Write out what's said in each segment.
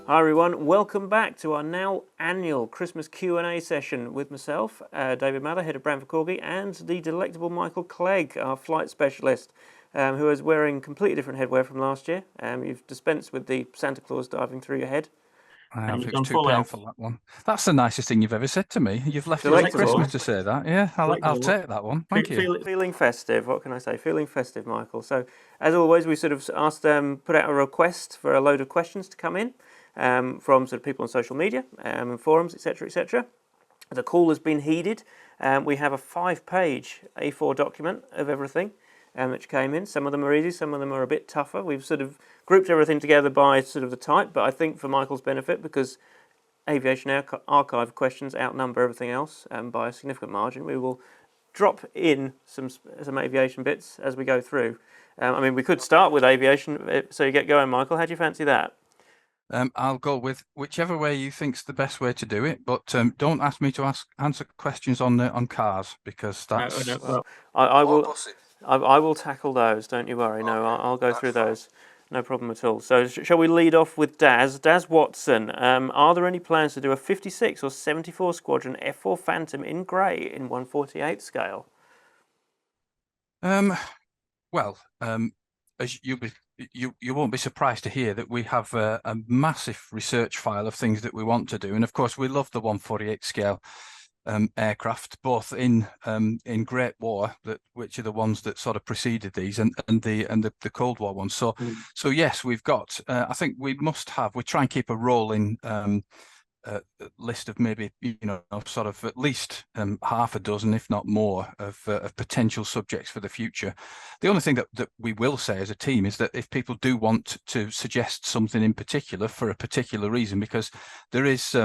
Hi everyone, welcome back to our now annual Christmas Q&A session with myself, David Mather, Head of Brand for CORGI, and the delectable Michael Clegg, our flight specialist, who is wearing completely different headwear from last year. You've dispensed with the Santa Claus diving through your head. I have. It was too painful, that one. That's the nicest thing you've ever said to me. You've left it at Christmas to say that. Yeah, I'll take that one. Thank you. Feeling festive, what can I say? Feeling festive, Michael. So, as always, we sort of asked put out a request for a load of questions to come in from sort of people on social media and forums, etc., etc. The call has been heeded. We have a 5-page A4 document of everything which came in. Some of them are easy, some of them are a bit tougher. We've sort of grouped everything together by sort of the type, but I think for Michael's benefit, because Aviation Archive questions outnumber everything else by a significant margin, we will drop in some aviation bits as we go through. I mean, we could start with aviation, so you get going, Michael. How do you fancy that? I'll go with whichever way you think's the best way to do it, but don't ask me to answer questions on cars, because that's... No. Well, I will tackle those, don't you worry. No, I'll go through those. No problem at all. So shall we lead off with Daz? Daz Watson, are there any plans to do a 56 or 74 Squadron F4 Phantom in grey in 1/48 scale? Well, as you won't be surprised to hear that we have a massive research file of things that we want to do, and of course we love the 1/48 scale aircraft, both in Great War, which are the ones that sort of preceded these, and the Cold War ones. So yes, we've got. I think we try and keep a rolling list of maybe sort of at least half a dozen, if not more, of potential subjects for the future. The only thing that we will say as a team is that if people do want to suggest something in particular for a particular reason, because there is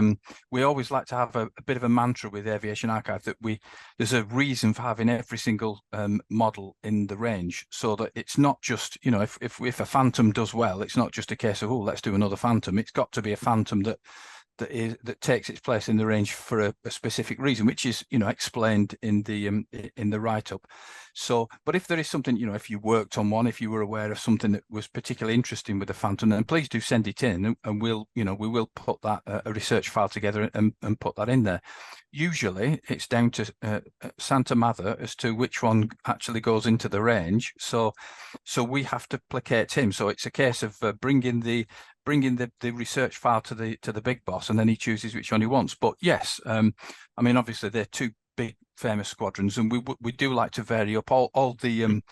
we always like to have a bit of a mantra with Aviation Archive that there's a reason for having every single model in the range, so that it's not just if a Phantom does well, it's not just a case of, oh, let's do another Phantom. It's got to be a Phantom that takes its place in the range for a specific reason, which is explained in the write-up. So, but if there is something, if you worked on one, if you were aware of something that was particularly interesting with the Phantom, then please do send it in, and we will put that a research file together and put that in there. Usually, it's down to Santa Mather as to which one actually goes into the range. So we have to placate him. So it's a case of bringing the research file to the big boss, and then he chooses which one he wants. But yes, I mean, obviously they're two big famous squadrons, and we do like to vary up. All the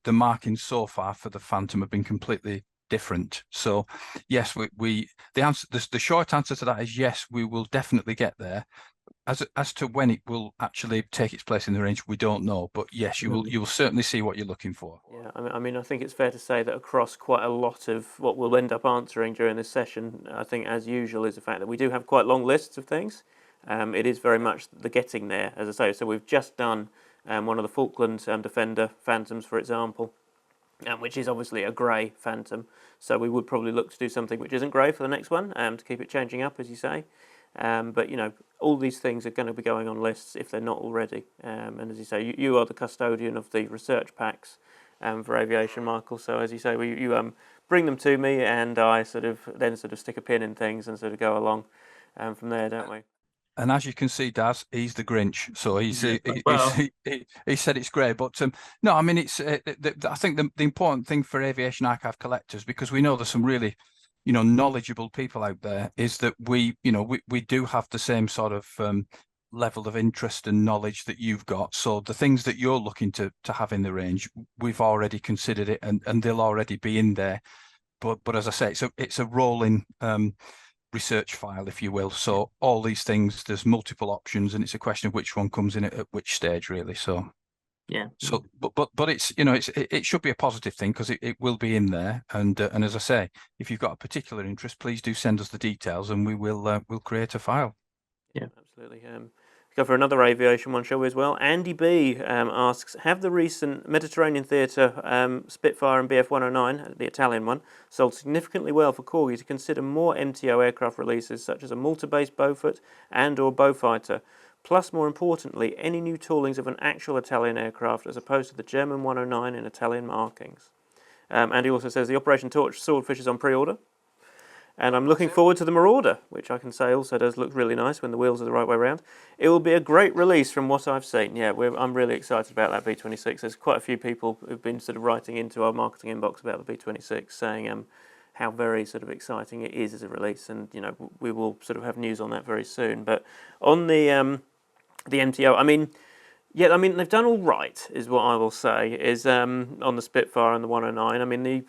markings so far for the Phantom have been completely different. So yes, the short answer to that is yes, we will definitely get there. As to when it will actually take its place in the range, we don't know, but yes, you will certainly see what you're looking for. Yeah, I mean, I think it's fair to say that across quite a lot of what we'll end up answering during this session, I think as usual is the fact that we do have quite long lists of things. It is very much the getting there, as I say. So we've just done one of the Falkland Defender Phantoms, for example, which is obviously a grey Phantom. So we would probably look to do something which isn't grey for the next one, to keep it changing up, as you say. But all these things are going to be going on lists if they're not already. And as you say, you are the custodian of the research packs for aviation, Michael. So as you say, you bring them to me, and I then stick a pin in things and sort of go along from there, don't we? And as you can see, Daz, he's the Grinch. So he said it's great, but no, I mean it's. I think the important thing for Aviation Archive collectors, because we know there's some really knowledgeable people out there, is that we do have the same sort of level of interest and knowledge that you've got. So the things that you're looking to have in the range, we've already considered it, and they'll already be in there. But as I say, it's a rolling research file, if you will. So all these things, there's multiple options, and it's a question of which one comes in at which stage, really. So yeah. So, but it's it should be a positive thing, because it will be in there, and as I say, if you've got a particular interest, please do send us the details, and we'll create a file. Yeah, absolutely. Go for another aviation one, shall we, as well? Andy B asks, have the recent Mediterranean Theatre Spitfire and BF 109, the Italian one, sold significantly well for CORGI to consider more MTO aircraft releases, such as a Malta-based Beaufort and/or Beaufighter? Plus, more importantly, any new toolings of an actual Italian aircraft as opposed to the German 109 in Italian markings. And he also says the Operation Torch Swordfish is on pre-order. And I'm looking forward to the Marauder, which I can say also does look really nice when the wheels are the right way around. It will be a great release from what I've seen. Yeah, I'm really excited about that V26. There's quite a few people who've been sort of writing into our marketing inbox about the V26, saying how very sort of exciting it is as a release, and we will sort of have news on that very soon. But on the MTO, I mean, they've done all right, is what I will say. Is on the Spitfire and the 109. I mean, the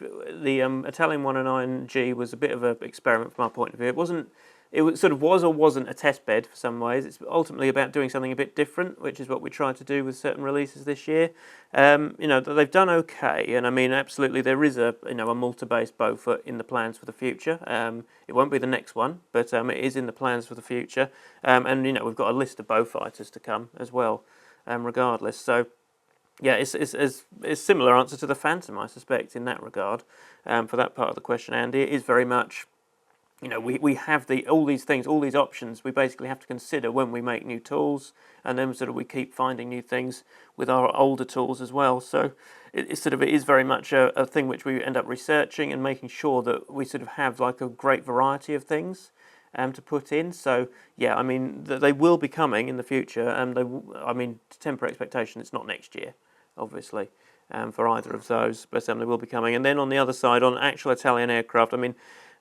Italian 109G was a bit of an experiment from our point of view. It sort of was or wasn't a test bed for some ways. It's ultimately about doing something a bit different, which is what we tried to do with certain releases this year. They've done okay, and I mean, absolutely, there is a multi-based Beaufort in the plans for the future. It won't be the next one, but it is in the plans for the future. And we've got a list of Beaufighters to come as well. Regardless, so yeah, it's similar answer to the Phantom, I suspect, in that regard. For that part of the question, Andy, it is very much, we have all these things, all these options. We basically have to consider when we make new tools, and then sort of we keep finding new things with our older tools as well. So it is very much a thing which we end up researching and making sure that we sort of have like a great variety of things to put in. So yeah, I mean, they will be coming in the future, and to temper expectation, it's not next year, obviously, for either of those, but they will be coming. And then on the other side, on actual Italian aircraft, I mean,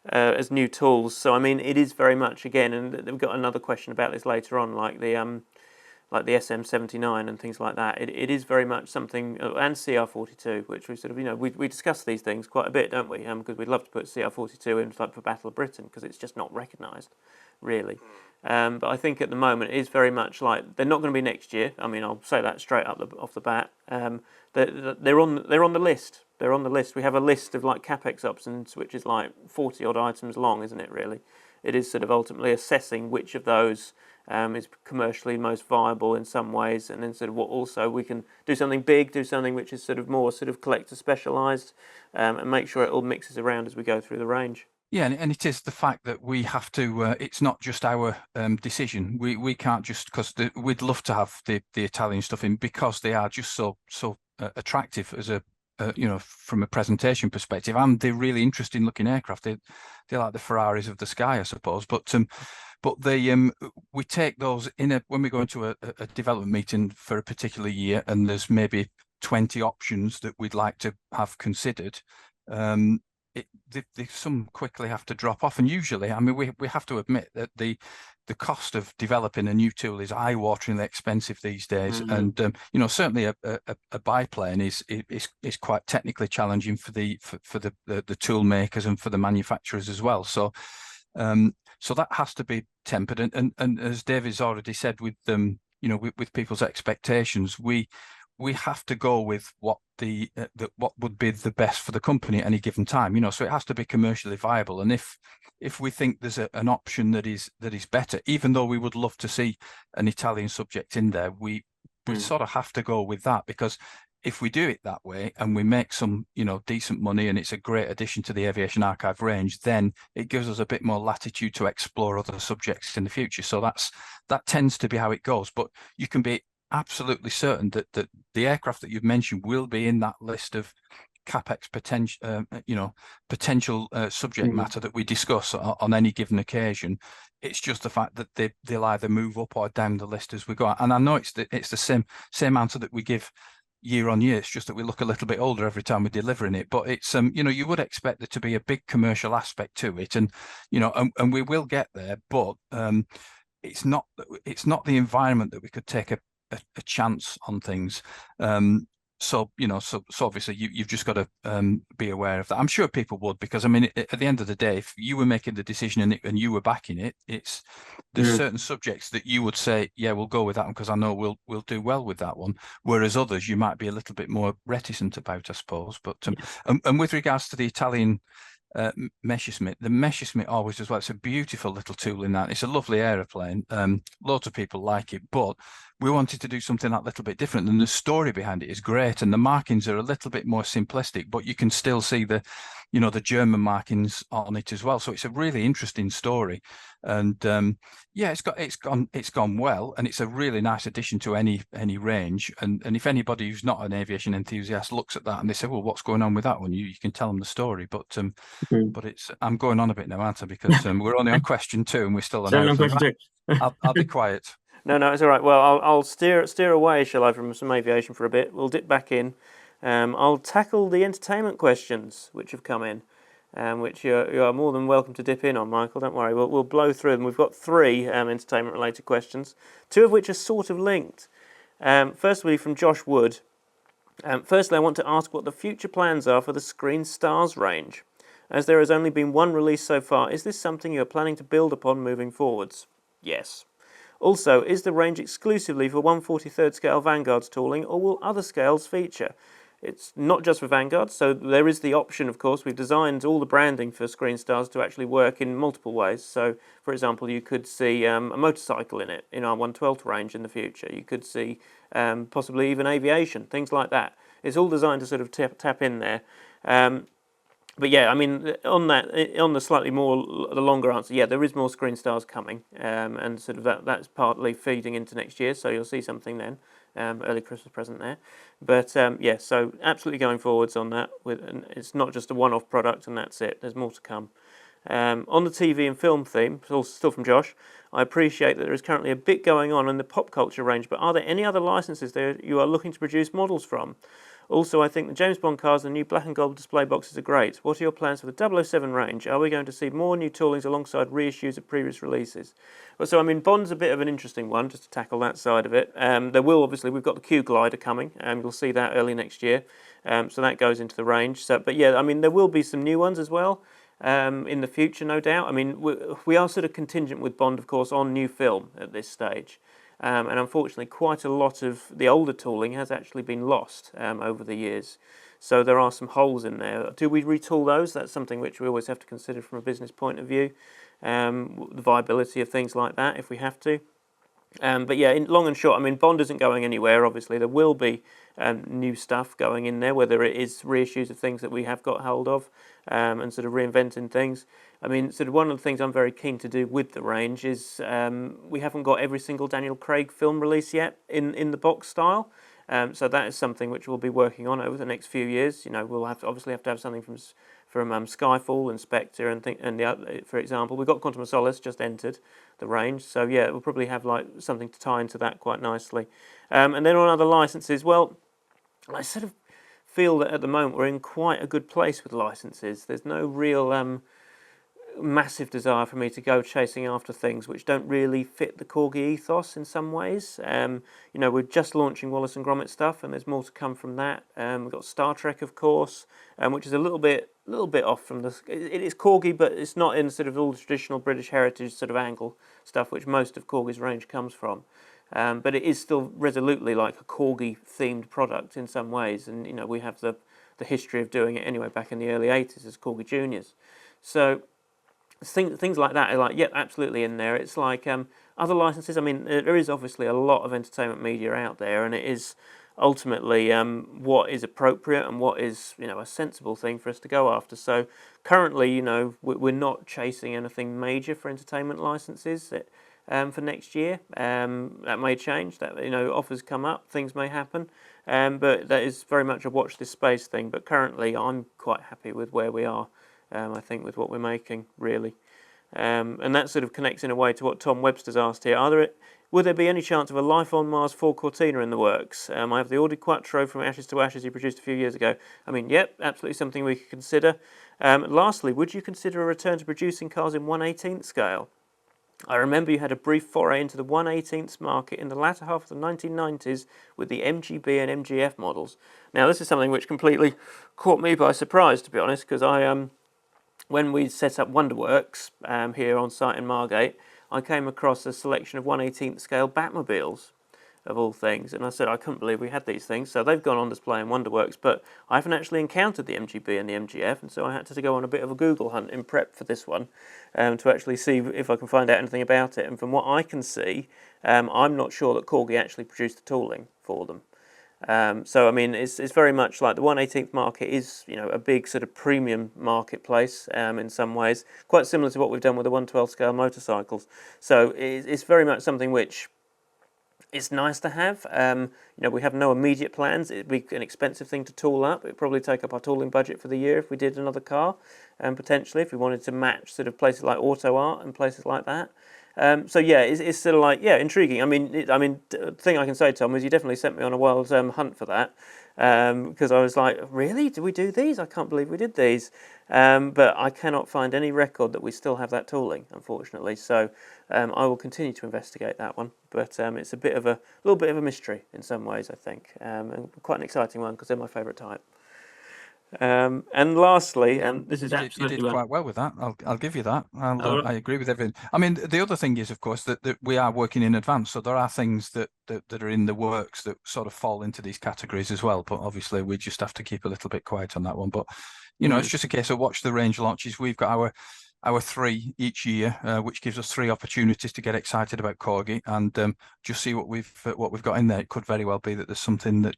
as new tools. So I mean, it is very much, again, and we've got another question about this later on, like the SM79 and things like that. It is very much something, and CR42, which we sort of, we discuss these things quite a bit, don't we? Because we'd love to put CR42 in for Battle of Britain, because it's just not recognised, really. But I think at the moment it is very much like they're not going to be next year. I mean, I'll say that straight up off the bat. They're on the list. They're on the list. We have a list of like capex options, which is like 40 odd items long, isn't it? Really, it is sort of ultimately assessing which of those is commercially most viable in some ways, and then sort of what also we can do something big, do something which is sort of more sort of collector specialised, and make sure it all mixes around as we go through the range. Yeah, and it is the fact that we have to. It's not just our decision. We can't just, because we'd love to have the Italian stuff in, because they are just so attractive as a from a presentation perspective, and they're really interesting looking aircraft. They're like the Ferraris of the sky, I suppose. But we take those when we go into a development meeting for a particular year, and there's maybe 20 options that we'd like to have considered. Some quickly have to drop off, and usually, I mean, we have to admit that the cost of developing a new tool is eye-wateringly expensive these days, and certainly a biplane is quite technically challenging for the tool makers and for the manufacturers as well. So that has to be tempered, and as David's already said, with with people's expectations, we have to go with what what would be the best for the company at any given time. So it has to be commercially viable. And if we think there's an option that is better, even though we would love to see an Italian subject in there, we sort of have to go with that, because if we do it that way and we make some decent money and it's a great addition to the Aviation Archive range, then it gives us a bit more latitude to explore other subjects in the future. So that tends to be how it goes. But you can be absolutely certain that the aircraft that you've mentioned will be in that list of capex potential subject matter that we discuss on any given occasion. It's just the fact that they'll either move up or down the list as we go. And I know it's the same answer that we give year on year. It's just that we look a little bit older every time we're delivering it. But it's you would expect there to be a big commercial aspect to it, and and we will get there. But it's not the environment that we could take a chance on things. So obviously you've just got to be aware of that. I'm sure people would, because I mean, at the end of the day, if you were making the decision and you were backing it, there's certain subjects that you would say, yeah, we'll go with that one because I know we'll do well with that one, whereas others you might be a little bit more reticent about, I suppose. But and with regards to the Italian Messerschmitt, the Messerschmitt always does well. It's a beautiful little tool in that. It's a lovely aeroplane. Loads of people like it, but we wanted to do something that little bit different, and the story behind it is great, and the markings are a little bit more simplistic, but you can still see the the German markings on it as well. So it's a really interesting story, and yeah, it's gone well, and it's a really nice addition to any range. And if anybody who's not an aviation enthusiast looks at that and they say, well, what's going on with that one? You can tell them the story, but I'm going on a bit now, aren't I? Because we're only on question 2 and we're still on On question 2. I'll be quiet. No, it's all right. Well, I'll steer away, shall I, from some aviation for a bit. We'll dip back in. I'll tackle the entertainment questions which have come in, which you are more than welcome to dip in on, Michael. Don't worry, we'll blow through them. We've got 3 entertainment-related questions, 2 of which are sort of linked. Firstly, from Josh Wood. Firstly, I want to ask what the future plans are for the Screen Stars range. As there has only been one release so far, is this something you are planning to build upon moving forwards? Yes. Also, is the range exclusively for 1/43rd scale Vanguard's tooling, or will other scales feature? It's not just for Vanguard, so there is the option, of course. We've designed all the branding for Screen Stars to actually work in multiple ways. So, for example, you could see a motorcycle in it in our 1/12th range in the future. You could see possibly even aviation, things like that. It's all designed to sort of tap in there. But yeah, I mean, on the slightly the longer answer, yeah, there is more Screen Stars coming, and sort of that's partly feeding into next year, so you'll see something then, early Christmas present there. But yeah, so absolutely going forwards on that. And it's not just a one-off product, and that's it. There's more to come. On the TV and film theme, still from Josh, I appreciate that there is currently a bit going on in the pop culture range, but are there any other licenses there you are looking to produce models from? Also, I think the James Bond cars and new black and gold display boxes are great. What are your plans for the 007 range? Are we going to see more new toolings alongside reissues of previous releases? Well, so, I mean, Bond's a bit of an interesting one, just to tackle that side of it. We've got the Q Glider coming, and you'll see that early next year. So that goes into the range. So, but yeah, I mean, there will be some new ones as well in the future, no doubt. I mean, we are sort of contingent with Bond, of course, on new film at this stage. And unfortunately, quite a lot of the older tooling has actually been lost over the years. So there are some holes in there. Do we retool those? That's something which we always have to consider from a business point of view. The viability of things like that, if we have to. But yeah, in long and short, I mean, Bond isn't going anywhere, obviously. There will be new stuff going in there, whether it is reissues of things that we have got hold of and sort of reinventing things. I mean, sort of one of the things I'm very keen to do with the range is we haven't got every single Daniel Craig film release yet in the box style. So that is something which we'll be working on over the next few years. You know, we'll obviously have to have something from Skyfall and Spectre for example. We've got Quantum of Solace just entered the range, so yeah, we'll probably have like something to tie into that quite nicely. And then on other licenses, well, I sort of feel that at the moment we're in quite a good place with licenses. There's no real massive desire for me to go chasing after things which don't really fit the Corgi ethos in some ways. You know, we're just launching Wallace and Gromit stuff, and there's more to come from that. We've got Star Trek, of course, which is a little bit off from the. It is Corgi, but it's not in sort of all the traditional British heritage sort of angle stuff, which most of Corgi's range comes from. But it is still resolutely like a Corgi-themed product in some ways, and you know, we have the history of doing it anyway back in the early 80s as Corgi Juniors. So things like that are like, yep, absolutely in there. It's like other licenses. I mean, there is obviously a lot of entertainment media out there, and it is ultimately what is appropriate and what is, you know, a sensible thing for us to go after. So currently, you know, we're not chasing anything major for entertainment licenses for next year. That may change. That, you know, offers come up, things may happen, but that is very much a watch this space thing. But currently, I'm quite happy with where we are. I think with what we're making, really. And that sort of connects in a way to what Tom Webster's asked here. Would there be any chance of a Life on Mars 4 Cortina in the works? I have the Audi Quattro from Ashes to Ashes he produced a few years ago. I mean, yep, absolutely something we could consider. Lastly, would you consider a return to producing cars in 1/18th scale? I remember you had a brief foray into the 1/18th market in the latter half of the 1990s with the MGB and MGF models. Now, this is something which completely caught me by surprise, to be honest, because when we set up Wonderworks here on site in Margate, I came across a selection of 1/18th scale Batmobiles, of all things, and I said I couldn't believe we had these things. So they've gone on display in Wonderworks, but I haven't actually encountered the MGB and the MGF, and so I had to go on a bit of a Google hunt in prep for this one to actually see if I can find out anything about it. And from what I can see, I'm not sure that Corgi actually produced the tooling for them. So I mean, it's very much like the 1/18th market is, you know, a big sort of premium marketplace in some ways, quite similar to what we've done with the 1/12 scale motorcycles. So it's very much something which it's nice to have. You know, we have no immediate plans. It'd be an expensive thing to tool up. It'd probably take up our tooling budget for the year if we did another car, potentially if we wanted to match sort of places like Auto Art and places like that. So yeah, it's sort of like, yeah, intriguing. I mean, the thing I can say, Tom, is you definitely sent me on a wild hunt for that, because I was like, really? Did we do these? I can't believe we did these. But I cannot find any record that we still have that tooling, unfortunately. So I will continue to investigate that one. But it's a little bit of a mystery in some ways, I think, and quite an exciting one because they're my favourite type. And lastly, and this is You absolutely did quite well with that. I'll give you that. I agree with everything. I mean, the other thing is, of course, that we are working in advance, so there are things that are in the works that sort of fall into these categories as well. But obviously, we just have to keep a little bit quiet on that one. But you know, it's just a case of watch the range launches. We've got our 3 each year, which gives us 3 opportunities to get excited about Corgi and just see what we've got in there. It could very well be that there's something that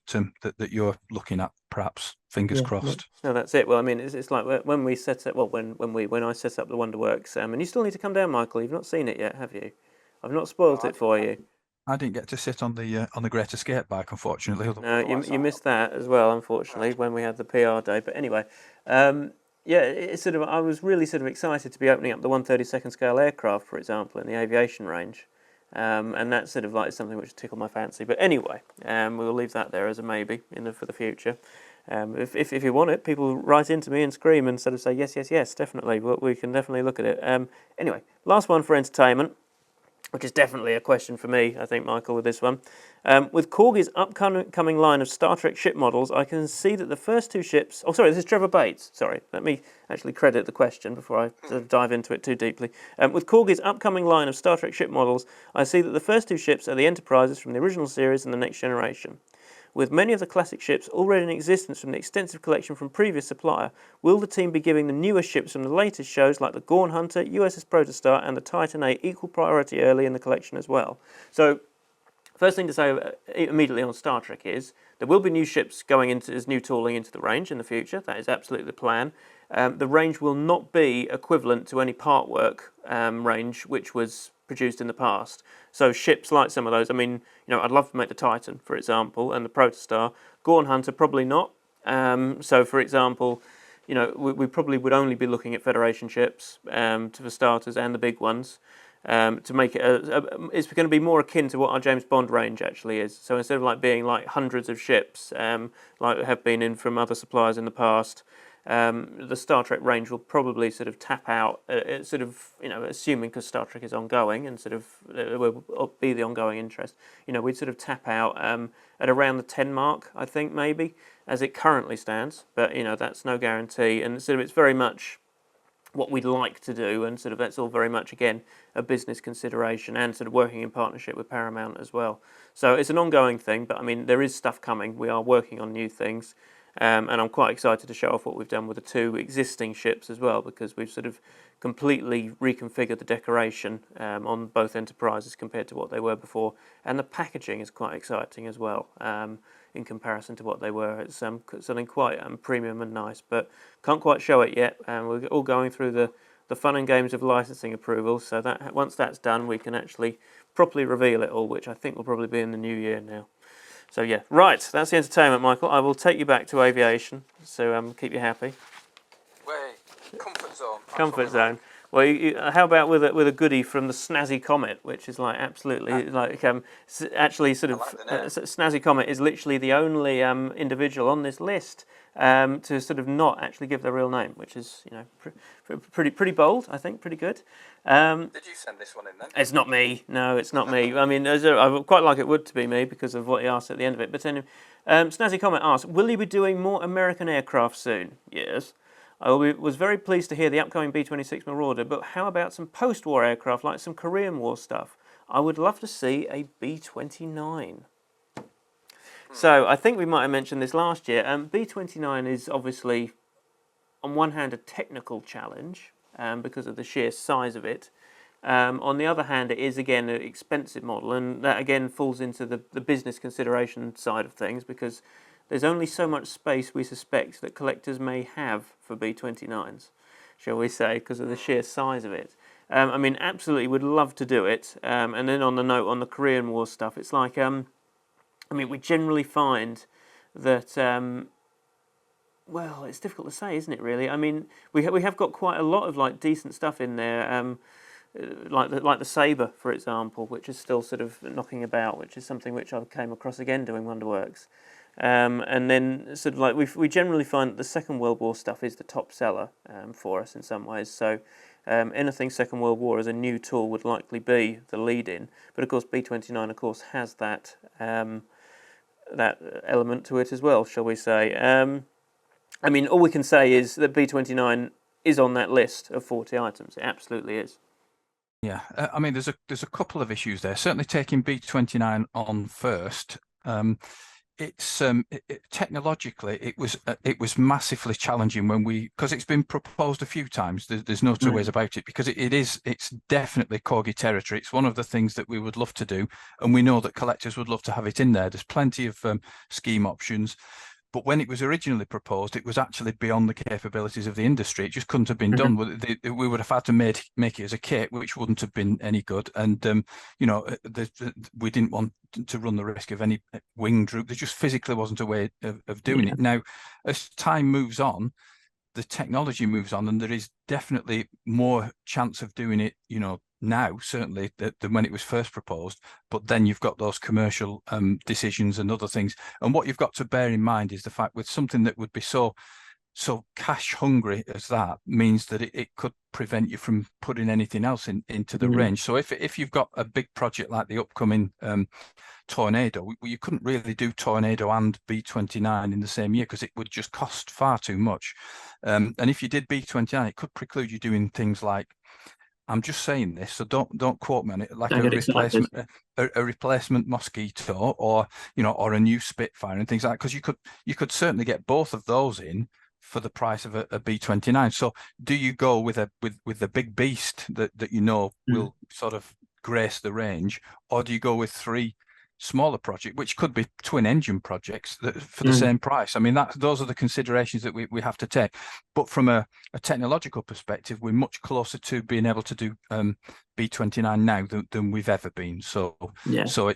that you're looking at, perhaps. Fingers crossed. No, that's it. Well, I mean, it's like when we set up. Well, when I set up the Wonderworks, and you still need to come down, Michael. You've not seen it yet, have you? I've not spoilt it for you. I didn't get to sit on the Great Escape bike, unfortunately. No, you missed that as well, unfortunately, when we had the PR day. But anyway, yeah, it's sort of. I was really sort of excited to be opening up the 1/32nd scale aircraft, for example, in the aviation range, and that's sort of like something which tickled my fancy. But anyway, we'll leave that there as a maybe for the future. If you want it, people write into me and scream and sort of say yes, definitely. We can definitely look at it. Anyway, last one for entertainment, which is definitely a question for me, I think, Michael, with this one. With Corgi's upcoming line of Star Trek ship models, I can see that the first 2 ships... Oh, sorry, this is Trevor Bates. Sorry, let me actually credit the question before I sort of dive into it too deeply. With Corgi's upcoming line of Star Trek ship models, I see that the first 2 ships are the Enterprises from the original series and the Next Generation. With many of the classic ships already in existence from the extensive collection from previous supplier, will the team be giving the newer ships from the latest shows like the Gorn Hunter, USS Protostar and the Titan A equal priority early in the collection as well? So, first thing to say immediately on Star Trek is there will be new ships going into as new tooling into the range in the future. That is absolutely the plan. The range will not be equivalent to any part work range which was produced in the past. So ships like some of those, I mean, I'd love to make the Titan, for example, and the Protostar. Gorn Hunter, probably not. So, for example, we probably would only be looking at Federation ships for starters and the big ones. To make it, it's going to be more akin to what our James Bond range actually is. So instead of like being like hundreds of ships, like have been in from other suppliers in the past, the Star Trek range will probably sort of tap out, assuming because Star Trek is ongoing and sort of will be the ongoing interest. We'd sort of tap out at around the 10 mark, I think maybe, as it currently stands. But that's no guarantee, and sort of it's very much what we'd like to do, and sort of that's all very much again a business consideration and sort of working in partnership with Paramount as well. So it's an ongoing thing, but I mean there is stuff coming. We are working on new things. And I'm quite excited to show off what we've done with the 2 existing ships as well, because we've sort of completely reconfigured the decoration on both Enterprises compared to what they were before. And the packaging is quite exciting as well in comparison to what they were. It's something quite premium and nice, but can't quite show it yet. We're all going through the fun and games of licensing approval, so that once that's done, we can actually properly reveal it all, which I think will probably be in the new year now. So yeah, right, that's the entertainment, Michael. I will take you back to aviation, so keep you happy. Comfort zone. Comfort zone. Well, how about with a goodie from the Snazzy Comet, which is like absolutely actually sort of Snazzy Comet is literally the only individual on this list to sort of not actually give their real name, which is pretty bold, I think, pretty good. Did you send this one in then? It's not me. No, it's not me. I mean, I quite like it would to be me because of what he asked at the end of it. But anyway, Snazzy Comet asks, will you be doing more American aircraft soon? Yes. I was very pleased to hear the upcoming B-26 Marauder, but how about some post-war aircraft like some Korean War stuff? I would love to see a B-29. So I think we might have mentioned this last year. B-29 is obviously, on one hand, a technical challenge because of the sheer size of it. On the other hand, it is again an expensive model, and that again falls into the business consideration side of things, because there's only so much space we suspect that collectors may have for B29s, shall we say, because of the sheer size of it. I mean, absolutely would love to do it. And then on the note on the Korean War stuff, it's like, I mean, we generally find that, well, it's difficult to say, isn't it, really? I mean, we have got quite a lot of, like, decent stuff in there, like the Sabre, for example, which is still sort of knocking about, which is something which I came across again doing Wonderworks. And then sort of like we generally find that the Second World War stuff is the top seller for us in some ways. So anything Second World War as a new tool would likely be the lead-in. But of course B29 of course has that that element to it as well, shall we say. I mean, all we can say is that B29 is on that list of 40 items. It absolutely is. Yeah, I mean, there's a couple of issues there. Certainly taking B29 on first. It's technologically it was massively challenging when because it's been proposed a few times. There's no two ways about it, because it's definitely CORGI territory. It's one of the things that we would love to do, and we know that collectors would love to have it in there. There's plenty of scheme options. But when it was originally proposed, it was actually beyond the capabilities of the industry. It just couldn't have been done. We would have had to make it as a kit, which wouldn't have been any good. And you know, we didn't want to run the risk of any wing droop. There just physically wasn't a way of doing it. Now, as time moves on, the technology moves on, and there is definitely more chance of doing it, you know, now certainly than when it was first proposed. But then you've got those commercial decisions and other things, and what you've got to bear in mind is the fact with something that would be so cash hungry as that means that it could prevent you from putting anything else into the range. So if you've got a big project like the upcoming Tornado, you couldn't really do Tornado and B29 in the same year, because it would just cost far too much. And if you did B29, it could preclude you doing things like, I'm just saying this, so don't quote me on it, like a replacement Mosquito, or you know, or a new Spitfire and things like that, because you could certainly get both of those in for the price of a B29. So do you go with the big beast that you know will sort of grace the range, or do you go with three smaller project, which could be twin engine projects for the same price? I mean, those are the considerations that we have to take. But from a technological perspective, we're much closer to being able to do B29 now than we've ever been. So so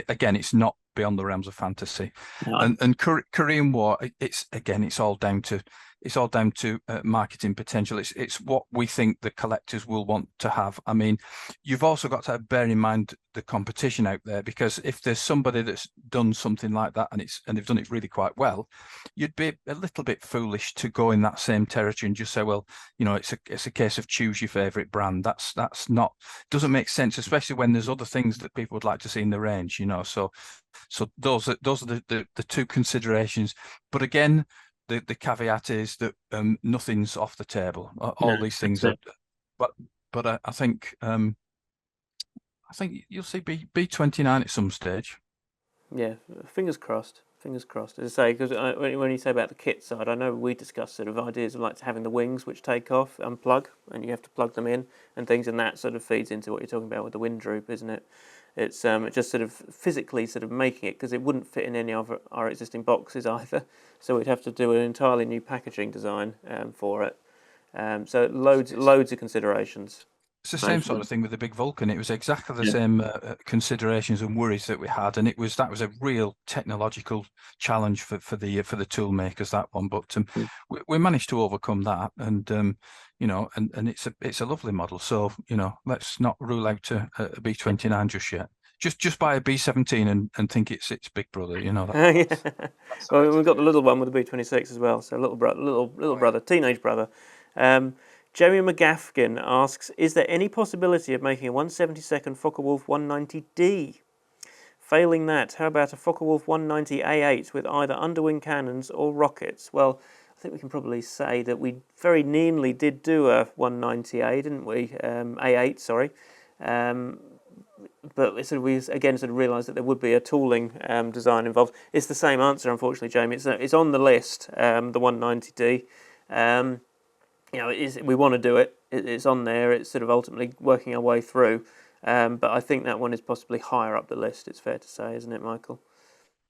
again, it's not beyond the realms of fantasy. And Korean War, it's all down to marketing potential. It's what we think the collectors will want to have. I mean, you've also got to bear in mind the competition out there, because if there's somebody that's done something like that and they've done it really quite well, you'd be a little bit foolish to go in that same territory and just say, well, you know, it's a case of choose your favorite brand. That's not, doesn't make sense, especially when there's other things that people would like to see in the range, you know. So those are the two considerations. But again, the caveat is that nothing's off the table. All these things are, but I think you'll see B29 at some stage. Yeah, fingers crossed. Fingers crossed. As I say, because when you say about the kit side, I know we discussed sort of ideas of like having the wings which take off, unplug, and you have to plug them in and things, and that sort of feeds into what you're talking about with the wind droop, isn't it? It's just sort of physically sort of making it, because it wouldn't fit in any of our existing boxes either. So we'd have to do an entirely new packaging design for it. So loads of considerations. It's the same sort of thing with the big Vulcan. It was exactly the same considerations and worries that we had, and that was a real technological challenge for the tool makers, that one. But we managed to overcome that, and you know, and it's a lovely model. So you know, let's not rule out a B29 just yet. Just buy a B17 and think it's Big Brother, you know. Well, we've got the little one with the B26 as well. So little brother, teenage brother. Jeremy McGafkin asks, is there any possibility of making a 172nd Focke-Wulf 190D? Failing that, how about a Focke-Wulf 190 A8 with either underwing cannons or rockets? Well, I think we can probably say that we very nearly did do a 190A, didn't we? A8, sorry. But we again sort of realised that there would be a tooling design involved. It's the same answer, unfortunately, Jamie. It's on the list, the 190D. we want to do it. It's on there. It's sort of ultimately working our way through. But I think that one is possibly higher up the list. It's fair to say, isn't it, Michael?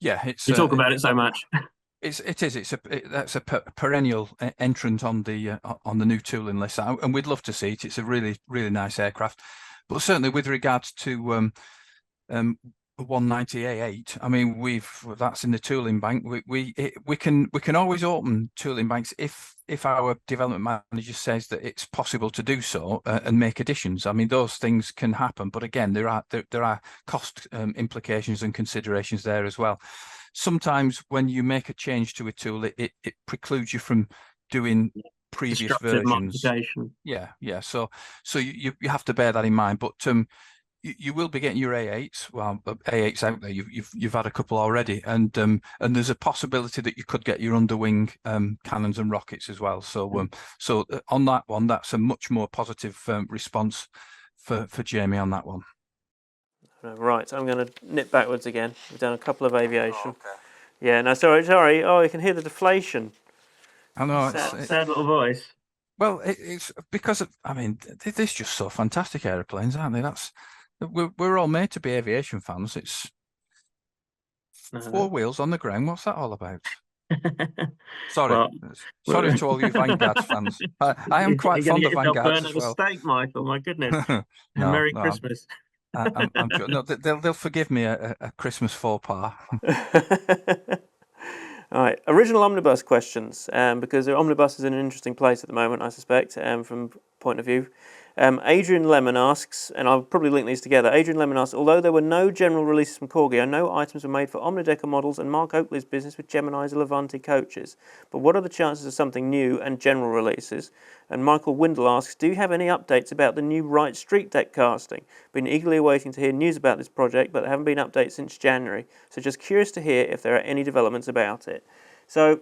Yeah, it's You talk about it so much. That's a perennial entrant on the new tooling list, and we'd love to see it. It's a really nice aircraft, but certainly with regards to 190A8, I mean that's in the tooling bank. We can always open tooling banks if our development manager says that it's possible to do so and make additions. I mean those things can happen, but again there are cost implications and considerations there as well. Sometimes when you make a change to a tool, it precludes you from doing previous versions. Modification. Yeah. So you have to bear that in mind. But you will be getting your A8s. Well, A8s out there. You've had a couple already, and there's a possibility that you could get your underwing cannons and rockets as well. So on that one, that's a much more positive response for Jamie on that one. Right, I'm going to nip backwards again. We've done a couple of aviation. Oh, okay. Yeah, no, sorry. Oh, you can hear the deflation. I know. Sad little voice. Well, it's because I mean, they're just so fantastic aeroplanes, aren't they? We're all made to be aviation fans. It's four wheels on the ground. What's that all about? Sorry to all you Vanguard fans. I am quite fond of Vanguards as well. Steak, Michael. My goodness. Merry Christmas. I'm sure. No, they'll forgive me a Christmas faux pas. All right, original omnibus questions, because the omnibus is in an interesting place at the moment, I suspect, from point of view. Adrian Lemon asks, and I'll probably link these together. Adrian Lemon asks, although there were no general releases from Corgi, I know items were made for Omnidecker models and Mark Oakley's business with Gemini's Levante coaches. But what are the chances of something new and general releases? And Michael Windle asks, do you have any updates about the new Wright Streetdeck casting? Been eagerly awaiting to hear news about this project, but there haven't been updates since January. So just curious to hear if there are any developments about it. So,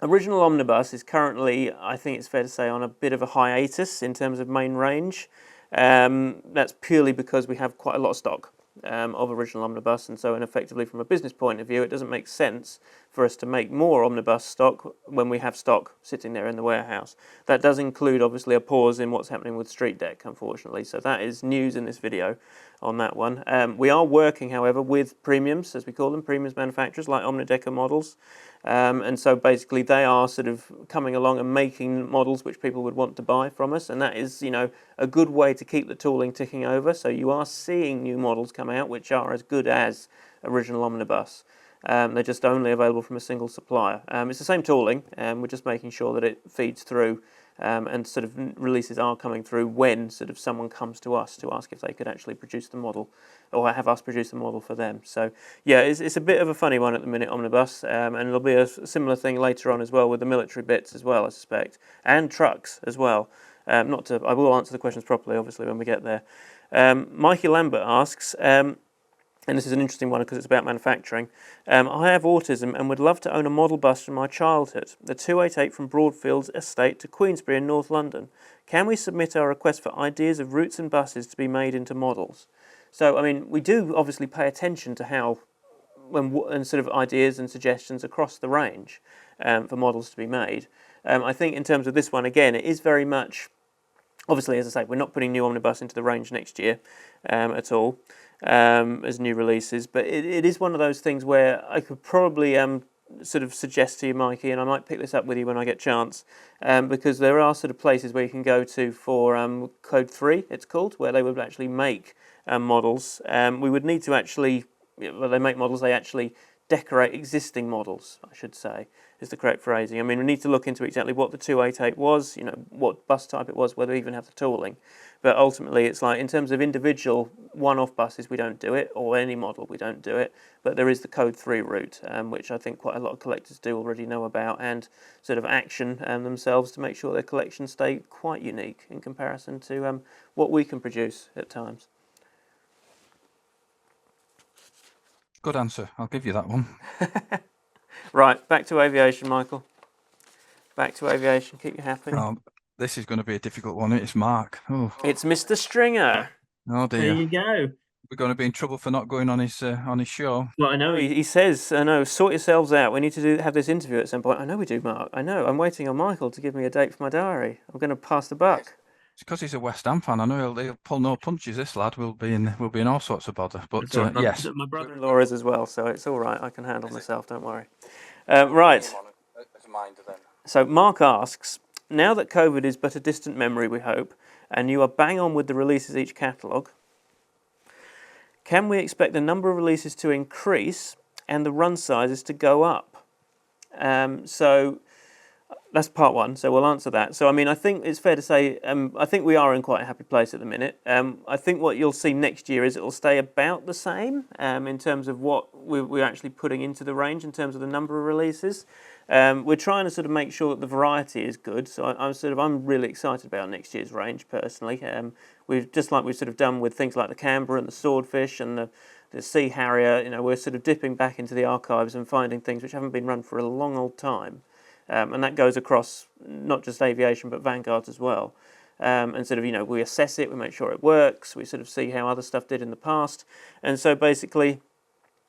original omnibus is currently, I think it's fair to say, on a bit of a hiatus in terms of main range. That's purely because we have quite a lot of stock of original omnibus, and so effectively from a business point of view it doesn't make sense for us to make more omnibus stock when we have stock sitting there in the warehouse. That does include obviously a pause in what's happening with Streetdeck, unfortunately, so that is news in this video on that one. We are working, however, with premiums, as we call them, premiums manufacturers like Omnidecker models. And so basically they are sort of coming along and making models which people would want to buy from us, and that is, a good way to keep the tooling ticking over. So you are seeing new models come out which are as good as original omnibus. They're just only available from a single supplier. It's the same tooling, we're just making sure that it feeds through, and sort of releases are coming through when sort of someone comes to us to ask if they could actually produce the model, or have us produce the model for them. So yeah, it's a bit of a funny one at the minute, omnibus, and there'll be a similar thing later on as well with the military bits as well, I suspect, and trucks as well. I will answer the questions properly, obviously, when we get there. Mikey Lambert asks, and this is an interesting one because it's about manufacturing. I have autism and would love to own a model bus from my childhood, the 288 from Broadfields Estate to Queensbury in North London. Can we submit our request for ideas of routes and buses to be made into models? So, I mean, we do obviously pay attention to how, and sort of ideas and suggestions across the range for models to be made. I think in terms of this one, again, it is very much, obviously, as I say, we're not putting new omnibus into the range next year at all as new releases, but it is one of those things where I could probably sort of suggest to you, Mikey, and I might pick this up with you when I get a chance, because there are sort of places where you can go to for Code 3, it's called, where they would actually make models. We would need to actually, well, they make models, they actually decorate existing models, I should say, is the correct phrasing. I mean, we need to look into exactly what the 288 was, what bus type it was, whether we even have the tooling. But ultimately, it's like, in terms of individual one-off buses, we don't do it, or any model, we don't do it. But there is the Code 3 route, which I think quite a lot of collectors do already know about, and sort of action themselves to make sure their collections stay quite unique in comparison to what we can produce at times. Good answer. I'll give you that one. Right, back to aviation, Michael. Back to aviation. Keep you happy. Oh, this is going to be a difficult one. It's Mark. Oh. It's Mr. Stringer. Oh dear. There you go. we're going to be in trouble for not going on his show. Well, I know He says, I know, sort yourselves out. We need to have this interview at some point. I know we do, Mark. I know. I'm waiting on Michael to give me a date for my diary. I'm going to pass the buck. It's because he's a West Ham fan. I know he'll pull no punches. This lad will be in all sorts of bother. But yes, my brother-in-law is as well, so it's all right. I can handle myself. Don't worry. Right. So Mark asks, now that COVID is but a distant memory, we hope, and you are bang on with the releases each catalogue, can we expect the number of releases to increase and the run sizes to go up? So that's part one, so we'll answer that. So, I mean, I think it's fair to say, I think we are in quite a happy place at the minute. I think what you'll see next year is it will stay about the same in terms of what we're actually putting into the range in terms of the number of releases. We're trying to sort of make sure that the variety is good. So I'm really excited about next year's range personally. We've just like we've sort of done with things like the Canberra and the Swordfish and the Sea Harrier. You know, we're sort of dipping back into the archives and finding things which haven't been run for a long old time. And that goes across not just aviation but Vanguard as well. And sort of, you know, we assess it, we make sure it works, we sort of see how other stuff did in the past. And so basically,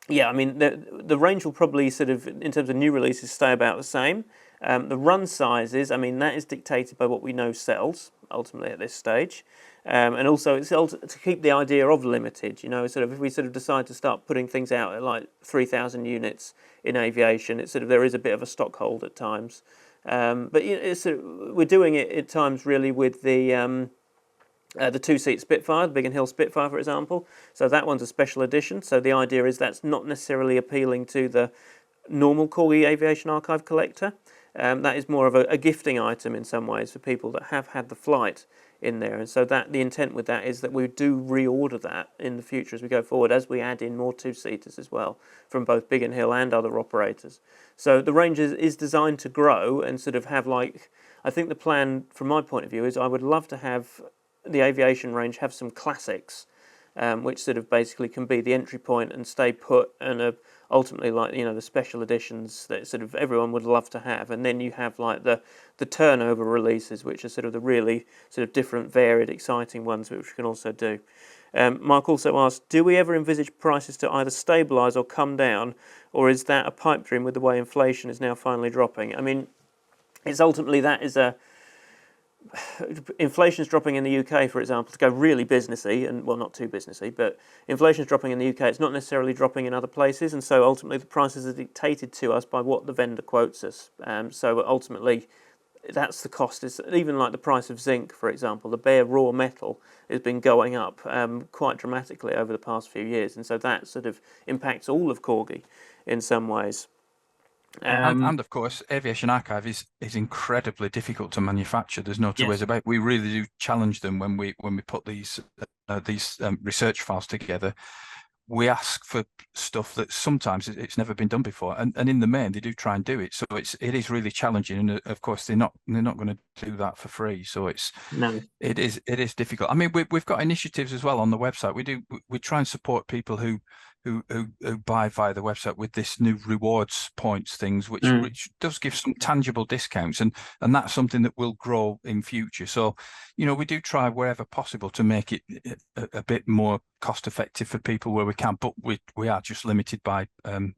yeah, I mean, the range will probably sort of, in terms of new releases, stay about the same. The run sizes, I mean, that is dictated by what we know sells, ultimately, at this stage. And also, it's to keep the idea of limited, you know, sort of if we sort of decide to start putting things out at like 3,000 units in aviation, it's sort of, there is a bit of a stock hold at times. But you know, it's sort of, we're doing it at times really with the two-seat Spitfire, the Biggin Hill Spitfire, for example. So that one's a special edition. So the idea is that's not necessarily appealing to the normal CORGI Aviation Archive collector. That is more of a gifting item in some ways for people that have had the flight in there. And so that the intent with that is that we do reorder that in the future as we go forward, as we add in more two-seaters as well from both Biggin Hill and other operators. So the range is designed to grow and sort of have like, I think the plan from my point of view is I would love to have the aviation range have some classics, which sort of basically can be the entry point and stay put, and ultimately like, you know, the special editions that sort of everyone would love to have, and then you have like the turnover releases, which are sort of the really sort of different, varied, exciting ones, which we can also do. Mark also asked, do we ever envisage prices to either stabilise or come down, or is that a pipe dream with the way inflation is now finally dropping? I mean, it's ultimately that is a inflation's dropping in the UK, for example, to go really businessy, and well, not too businessy, but inflation's dropping in the UK. It's not necessarily dropping in other places, and so ultimately the prices are dictated to us by what the vendor quotes us. So ultimately, that's the cost. It's even like the price of zinc, for example. The bare raw metal has been going up quite dramatically over the past few years, and so that sort of impacts all of CORGI in some ways. And of course, Aviation Archive is incredibly difficult to manufacture. There's no two ways about it. We really do challenge them when we put these research files together. We ask for stuff that sometimes it's never been done before, and in the main they do try and do it. So it is really challenging, and of course they're not going to do that for free. So it is difficult. I mean, we've got initiatives as well on the website. We try and support people who buy via the website with this new rewards points things, which does give some tangible discounts, and that's something that will grow in future. So, you know, we do try wherever possible to make it a bit more cost effective for people where we can, but we are just limited by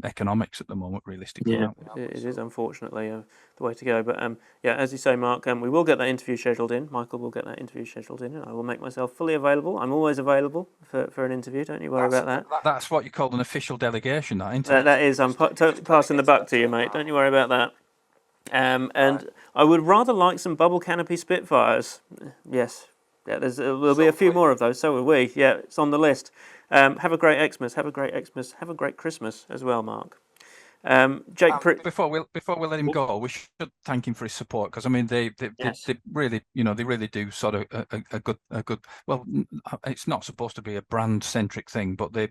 economics at the moment, realistically. Yeah, it is unfortunately the way to go. But yeah, as you say, Mark, we will get that interview scheduled in. Michael will get that interview scheduled in, and I will make myself fully available. I'm always available for an interview. Don't you worry about that. That's what you call an official delegation, that, isn't it? That is. I'm totally passing the buck to you, mate. Don't you worry about that. And I would rather like some bubble canopy Spitfires. Yes. Yeah, there'll be a few more of those. So will we. Yeah, it's on the list. Have a great Xmas. Have a great Xmas. Have a great Christmas as well, Mark. Jake, before we let him go, we should thank him for his support, because I mean they really, you know, they really do sort of a good. Well, it's not supposed to be a brand centric thing, but they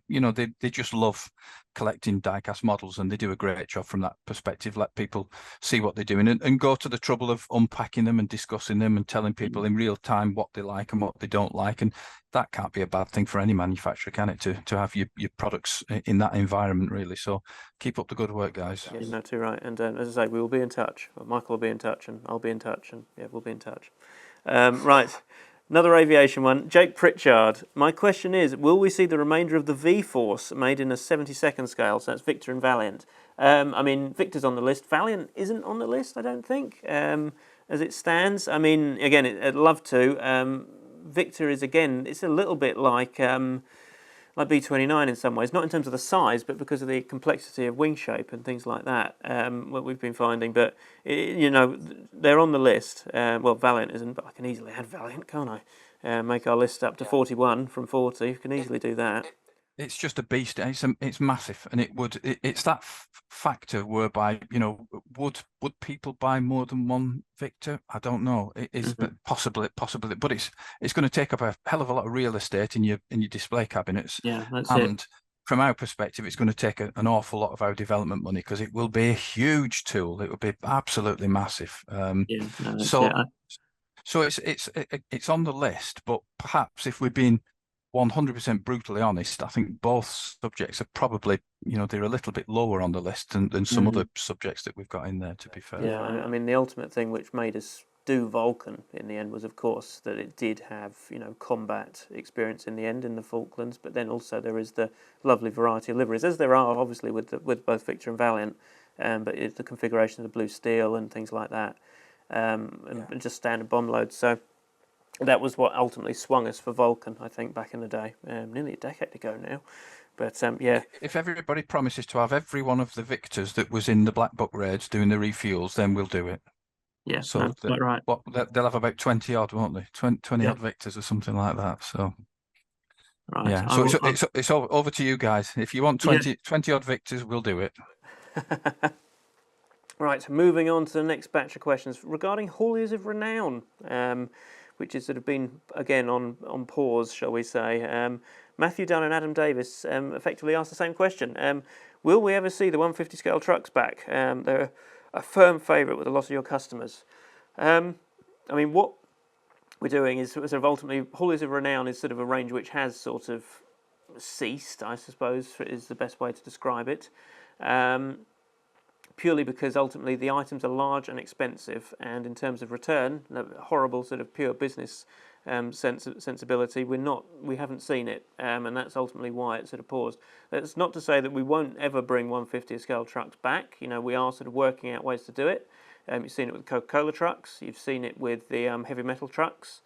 just love collecting diecast models, and they do a great job from that perspective. Let people see what they're doing and go to the trouble of unpacking them and discussing them and telling people in real time what they like and what they don't like, and that can't be a bad thing for any manufacturer, can it, to have your products in that environment, really. So keep up the good work, guys. Yes, no, too right. And as I say, we will be in touch. Michael will be in touch, and I'll be in touch, and yeah, we'll be in touch. Right. Another aviation one. Jake Pritchard. My question is, will we see the remainder of the V-Force made in a 72nd scale? So that's Victor and Valiant. I mean, Victor's on the list. Valiant isn't on the list, I don't think, as it stands. I mean, again, I'd love to. Victor is, again, it's a little bit like B-29 in some ways, not in terms of the size, but because of the complexity of wing shape and things like that, what we've been finding. But, they're on the list. Well, Valiant isn't, but I can easily add Valiant, can't I? Make our list up to 41 from 40. You can easily do that. It's just a beast. It's massive, and it's that factor whereby would people buy more than one Victor? I don't know. It is possibly, but it's going to take up a hell of a lot of real estate in your display cabinets. Yeah, that's and it. From our perspective, it's going to take an awful lot of our development money because it will be a huge tool. It will be absolutely massive. So it's on the list, but perhaps if we're being 100% brutally honest, I think both subjects are probably, they're a little bit lower on the list than some other subjects that we've got in there, to be fair. Yeah, I mean, the ultimate thing which made us do Vulcan in the end was, of course, that it did have, combat experience in the end in the Falklands, but then also there is the lovely variety of liveries, as there are, obviously, with both Victor and Valiant, but it's the configuration of the blue steel and things like that, and just standard bomb loads, so that was what ultimately swung us for Vulcan, I think, back in the day, nearly a decade ago now. But yeah. If everybody promises to have every one of the Victors that was in the Black Book raids doing the refuels, then we'll do it. Yeah, so that's quite right. They'll have about 20 odd, won't they? 20 odd Victors or something like that. So right. Yeah. So it's over to you guys. If you want 20 odd Victors, we'll do it. Right. Moving on to the next batch of questions regarding hauliers of renown. Which has sort of been, again, on pause, shall we say. Matthew Dunn and Adam Davis effectively asked the same question. Will we ever see the 150 scale trucks back? They're a firm favourite with a lot of your customers. I mean, what we're doing is sort of ultimately, hauliers of renown is sort of a range which has sort of ceased, I suppose, is the best way to describe it. Purely because ultimately the items are large and expensive, and in terms of return, the horrible sort of pure business sensibility, we haven't seen it, and that's ultimately why it sort of paused. That's not to say that we won't ever bring 150 scale trucks back. We are sort of working out ways to do it. You've seen it with Coca-Cola trucks. You've seen it with the heavy metal trucks.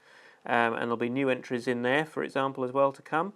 And there'll be new entries in there, for example, as well to come.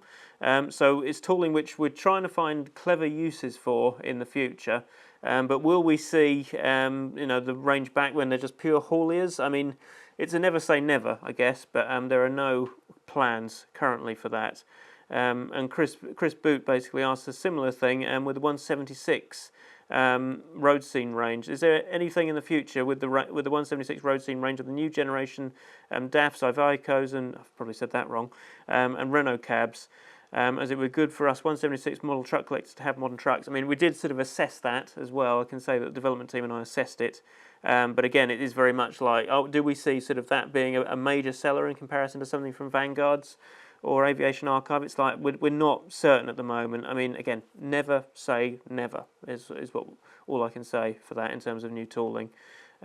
So it's tooling which we're trying to find clever uses for in the future. But will we see, the range back when they're just pure hauliers? I mean, it's a never say never, I guess, but there are no plans currently for that. And Chris Boot basically asked a similar thing with the 176 road scene range. Is there anything in the future with the 176 road scene range of the new generation DAFs, Ivicos, and I've probably said that wrong, and Renault cabs? As it would be good for us 176 model truck collectors to have modern trucks. I mean, we did sort of assess that as well. I can say that the development team and I assessed it. But again, it is very much like, do we see sort of that being a major seller in comparison to something from Vanguard's or Aviation Archive? It's like we're not certain at the moment. I mean, again, never say never is what all I can say for that in terms of new tooling.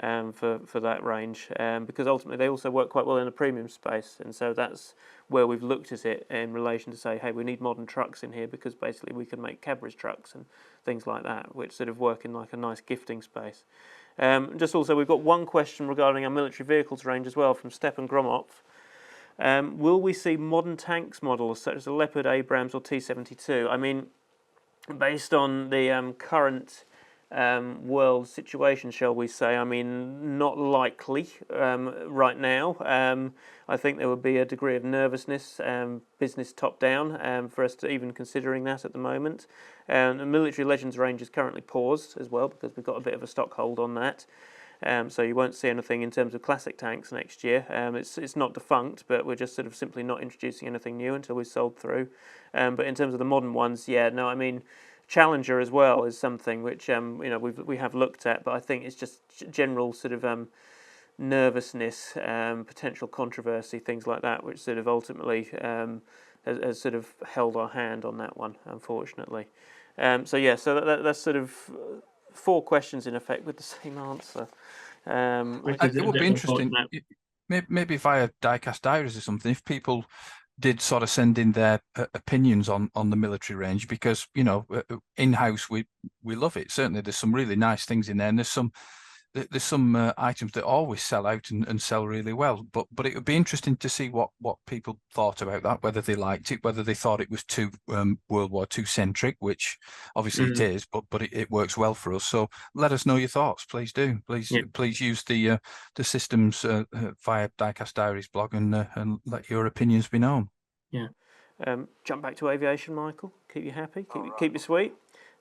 For that range, because ultimately they also work quite well in the premium space, and so that's where we've looked at it in relation to say, hey, we need modern trucks in here because basically we can make Cadbury's trucks and things like that, which sort of work in like a nice gifting space. Just also, we've got one question regarding our military vehicles range as well from Stepan Gromov. Will we see modern tanks models such as the Leopard, Abrams, or T-72? I mean, based on the current world situation, shall we say, I mean, not likely right now. I think there would be a degree of nervousness, business top-down, for us to even considering that at the moment. The Military Legends range is currently paused as well because we've got a bit of a stock hold on that. So you won't see anything in terms of classic tanks next year. It's not defunct, but we're just sort of simply not introducing anything new until we've sold through. But in terms of the modern ones, I mean, Challenger as well is something which we have looked at, but I think it's just general sort of nervousness, potential controversy, things like that, which sort of ultimately has sort of held our hand on that one, unfortunately. So that's sort of 4 questions in effect with the same answer. It would be interesting. maybe via diecast diaries or something, if people did sort of send in their opinions on the military range, because in-house we love it. Certainly there's some really nice things in there, and there's some items that always sell out and sell really well, but it would be interesting to see what people thought about that, whether they liked it, whether they thought it was too World War II centric, which obviously it is, but it works well for us. So let us know your thoughts, please do. Please use the systems via Diecast Diaries blog and let your opinions be known. Yeah. Jump back to aviation, Michael. Keep you happy. Keep you sweet.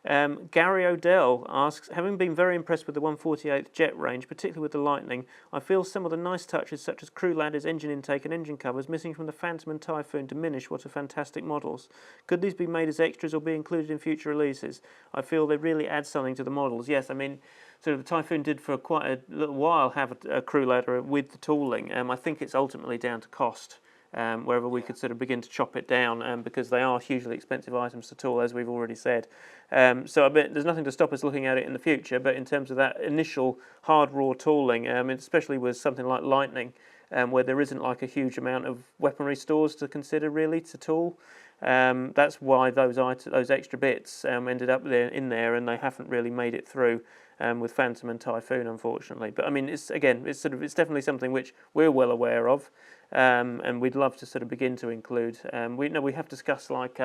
Gary Odell asks, having been very impressed with the 148th jet range, particularly with the Lightning, I feel some of the nice touches such as crew ladders, engine intake and engine covers missing from the Phantom and Typhoon diminish what are fantastic models. Could these be made as extras or be included in future releases? I feel they really add something to the models. Yes, I mean, so the Typhoon did for quite a little while have a crew ladder with the tooling. I think it's ultimately down to cost. Wherever we could sort of begin to chop it down, because they are hugely expensive items to tool, as we've already said. So I bet there's nothing to stop us looking at it in the future, but in terms of that initial hard raw tooling, especially with something like Lightning, where there isn't like a huge amount of weaponry stores to consider really to tool, that's why those extra bits ended up in there, and they haven't really made it through with Phantom and Typhoon, unfortunately. But I mean, it's definitely something which we're well aware of. And we'd love to sort of begin to include. We have discussed like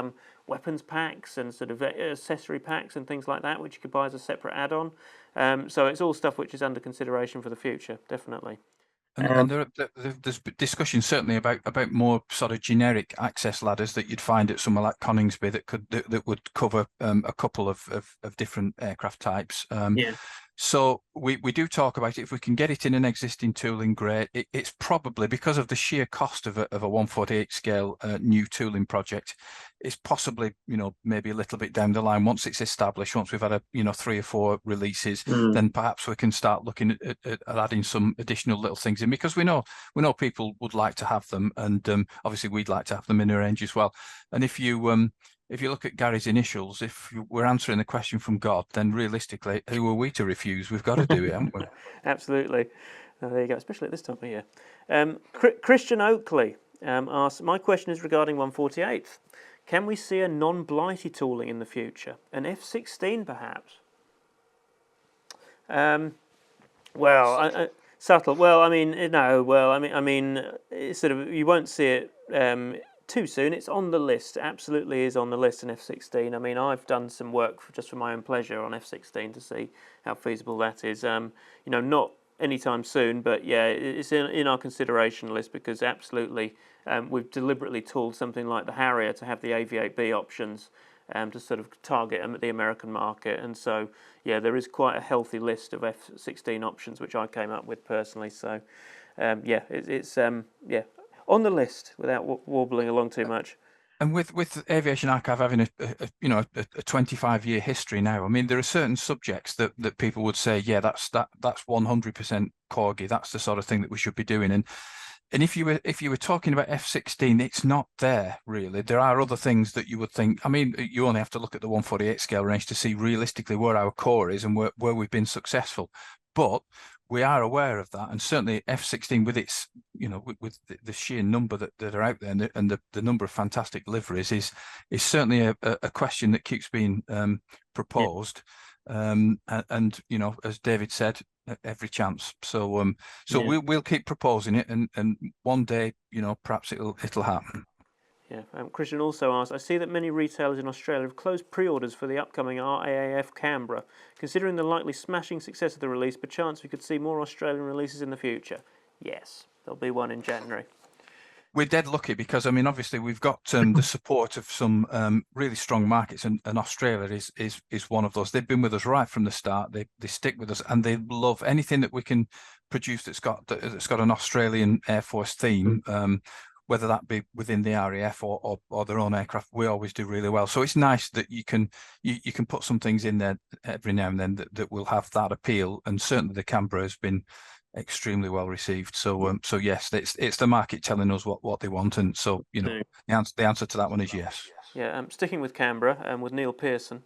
weapons packs and sort of accessory packs and things like that, which you could buy as a separate add-on. So it's all stuff which is under consideration for the future, definitely. And there's discussion certainly about more sort of generic access ladders that you'd find at somewhere like Coningsby that would cover a couple of different aircraft types. So we do talk about it. If we can get it in an existing tooling, great. It's probably because of the sheer cost of a 148 scale new tooling project. It's possibly maybe a little bit down the line once it's established. Once we've had 3 or 4 releases, then perhaps we can start looking at adding some additional little things in, because we know people would like to have them, and obviously we'd like to have them in a range as well. And if you look at Gary's initials, if we're answering the question from God, then realistically, who are we to refuse? We've got to do it, haven't we? Absolutely. There you go, especially at this time of year. Christian Oakley asks, my question is regarding 148th. Can we see a non-blighty tooling in the future? An F-16 perhaps? Subtle. Well, I mean, no. Well, I mean, it's sort of, you won't see it too soon. It's on the list. Absolutely is on the list. An F-16. I mean, I've done some work just for my own pleasure on F-16 to see how feasible that is. Not anytime soon, but yeah, it's in our consideration list, because absolutely we've deliberately tooled something like the Harrier to have the AV-8B options to sort of target the American market. And so, yeah, there is quite a healthy list of F-16 options which I came up with personally. So, it's on the list without warbling along too much. And with Aviation Archive having a 25-year history now, I mean, there are certain subjects that people would say, yeah, that's 100% CORGI. That's the sort of thing that we should be doing. And if you were talking about F-16, it's not there really. There are other things that you would think. I mean, you only have to look at the 148 scale range to see realistically where our core is and where we've been successful. But we are aware of that, and certainly F-16 with its, with the sheer number that are out there and the number of fantastic liveries is certainly a question that keeps being proposed. And as David said, every chance. So we'll keep proposing it, and one day, perhaps it'll happen. Yeah. Christian also asked, I see that many retailers in Australia have closed pre-orders for the upcoming RAAF Canberra. Considering the likely smashing success of the release, perchance we could see more Australian releases in the future. Yes, there'll be one in January. We're dead lucky because, I mean, obviously we've got the support of some really strong markets, and Australia is one of those. They've been with us right from the start. They stick with us, and they love anything that we can produce that's got an Australian Air Force theme. Whether that be within the RAF or their own aircraft, we always do really well. So it's nice that you can put some things in there every now and then that will have that appeal. And certainly the Canberra has been extremely well received. So yes, it's the market telling us what they want, and so the answer to that one is yes. Yeah, sticking with Canberra with Neil Pearson.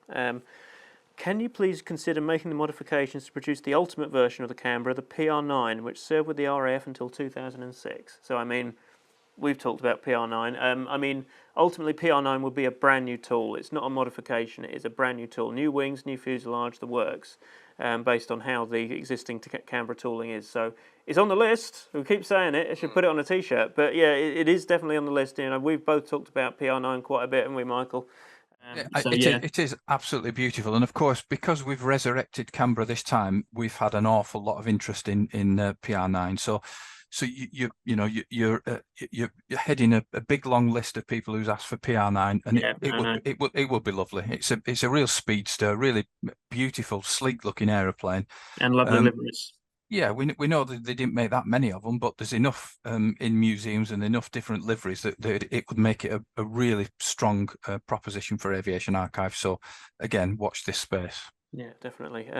Can you please consider making the modifications to produce the ultimate version of the camera, the PR9, which served with the RAF until 2006? So, I mean, we've talked about PR9. I mean, ultimately, PR9 will be a brand new tool. It's not a modification. It is a brand new tool. New wings, new fuselage, the works, based on how the existing camera tooling is. So it's on the list. We keep saying it. I should put it on a T-shirt. But yeah, it is definitely on the list. You know, we've both talked about PR9 quite a bit, haven't we, Michael? It is absolutely beautiful, and of course, because we've resurrected Canberra this time, we've had an awful lot of interest in PR9. So you're heading a big long list of people who's asked for PR9, and it would be lovely. It's a real speedster, really beautiful, sleek looking aeroplane, and lovely liveries. Yeah, we know that they didn't make that many of them, but there's enough in museums and enough different liveries that it would make it a really strong proposition for aviation archive. So again, watch this space. Yeah, definitely.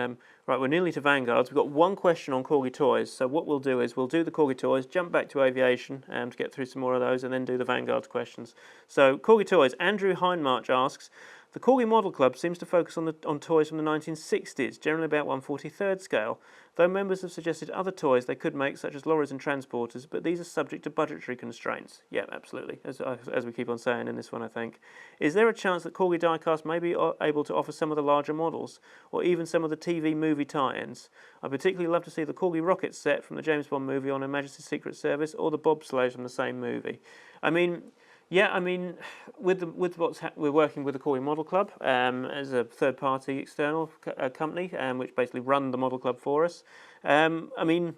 Right, we're nearly to Vanguards. We've got one question on Corgi Toys. So what we'll do is we'll do the Corgi Toys, jump back to aviation to get through some more of those, and then do the Vanguards questions. So Corgi Toys, Andrew Hindmarch asks, the Corgi Model Club seems to focus on toys from the 1960s, generally about 1/43rd scale, though members have suggested other toys they could make, such as lorries and transporters, but these are subject to budgetary constraints. Yeah, absolutely, as we keep on saying in this one, I think. Is there a chance that Corgi Diecast may be able to offer some of the larger models, or even some of the TV movie tie-ins? I'd particularly love to see the Corgi rocket set from the James Bond movie on Her Majesty's Secret Service, or the bobsleighs from the same movie. I mean, yeah, I mean, we're working with the Corgi Model Club as a third-party external company, which basically run the Model Club for us. I mean,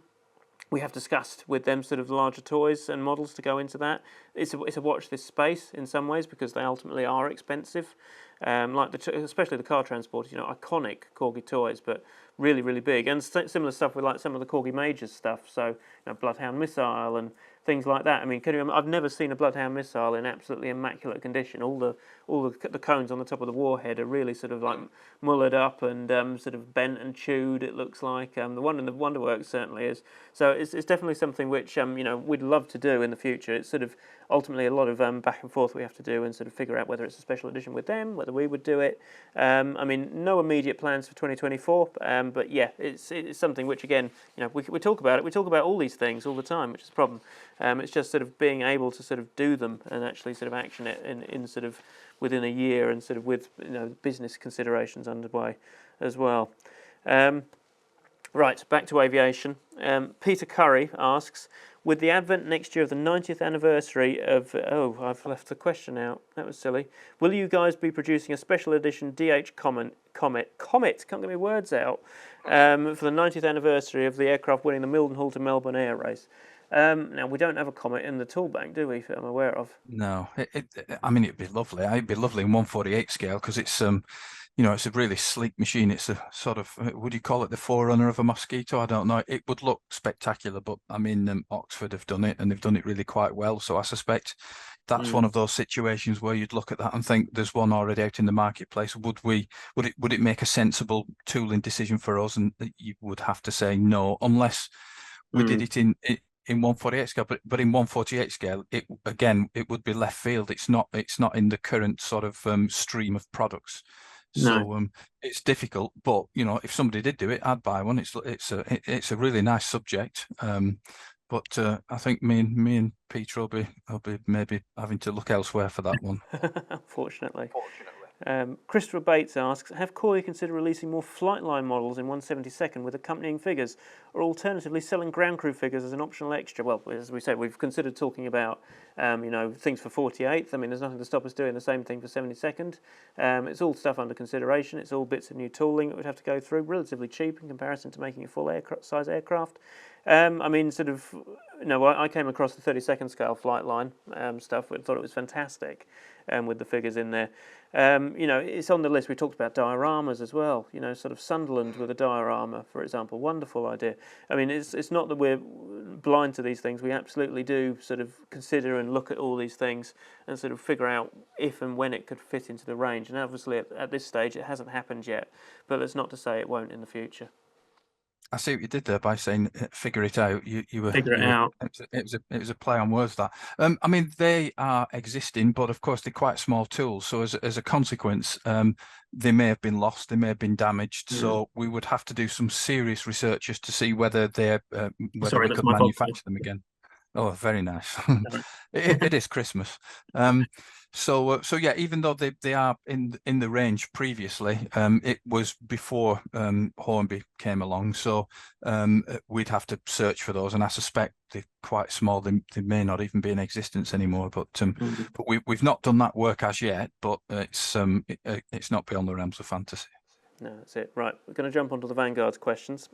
we have discussed with them sort of larger toys and models to go into that. It's a watch this space in some ways because they ultimately are expensive, especially the car transporters. You know, iconic Corgi toys, but really, really big, and similar stuff with like some of the Corgi Majors stuff. So, you know, Bloodhound missile and things like that. I mean, can you remember? I've never seen a Bloodhound missile in absolutely immaculate condition. All the cones on the top of the warhead are really sort of like mullered up and sort of bent and chewed. It looks like the one in the Wonderworks certainly is. So it's definitely something which you know, we'd love to do in the future. It's sort of ultimately a lot of back and forth we have to do and sort of figure out whether it's a special edition with them, whether we would do it. I mean, no immediate plans for 2024, but yeah, it's something which, again, you know, we talk about it. We talk about all these things all the time, which is a problem. It's just sort of being able to sort of do them and actually sort of action it in sort of within a year and sort of with, you know, business considerations underway as well. Right, back to aviation. Peter Curry asks, with the advent next year of the 90th anniversary of... Oh, I've left the question out. That was silly. Will you guys be producing a special edition DHCOM Comet, can't get my words out, for the 90th anniversary of the aircraft winning the Mildenhall to Melbourne Air Race? Now, we don't have a Comet in the tool bank, do we, that I'm aware of? No, I mean, it'd be lovely. It'd be lovely in 1/48 scale because it's you know, it's a really sleek machine. It's a sort of, would you call it the forerunner of a Mosquito? I don't know. It would look spectacular, but I mean, Oxford have done it and they've done it really quite well. So I suspect that's one of those situations where you'd look at that and think there's one already out in the marketplace. Would it make a sensible tooling decision for us? And you would have to say no, unless we did it in 1/48 scale, but in 1/48 scale, it would be left field. It's not in the current sort of stream of products. So it's difficult, but you know, if somebody did do it, I'd buy one. It's a really nice subject. But I think me and Peter will be maybe having to look elsewhere for that one. Unfortunately. Christopher Bates asks, have Corgi considered releasing more Flightline models in 1/72nd with accompanying figures, or alternatively selling ground crew figures as an optional extra? Well, as we said, we've considered talking about you know, things for 48th. I mean, there's nothing to stop us doing the same thing for 72nd. It's all stuff under consideration. It's all bits of new tooling that we'd have to go through, relatively cheap in comparison to making a full size aircraft. I mean, sort of, you know, I came across the 32nd scale Flightline stuff. I thought it was fantastic with the figures in there. You know, it's on the list. We talked about dioramas as well. You know, sort of Sunderland with a diorama, for example. Wonderful idea. I mean, it's not that we're blind to these things. We absolutely do sort of consider and look at all these things and sort of figure out if and when it could fit into the range. And obviously, at this stage, it hasn't happened yet. But that's not to say it won't in the future. I see what you did there by saying figure it out. You were Figure it out. It was a play on words that. I mean they are existing, but of course they're quite small tools. So as a consequence, they may have been lost, they may have been damaged. So we would have to do some serious research just to see whether they're whether Sorry, we that's could my fault. manufacture them again. Oh, very nice. Sorry. It is Christmas. So yeah, even though they are in the range previously, it was before Hornby came along. So we'd have to search for those, and I suspect they're quite small. They may not even be in existence anymore. But we've not done that work as yet. But it's not beyond the realms of fantasy. No, that's it. Right, we're going to jump onto the Vanguard's questions.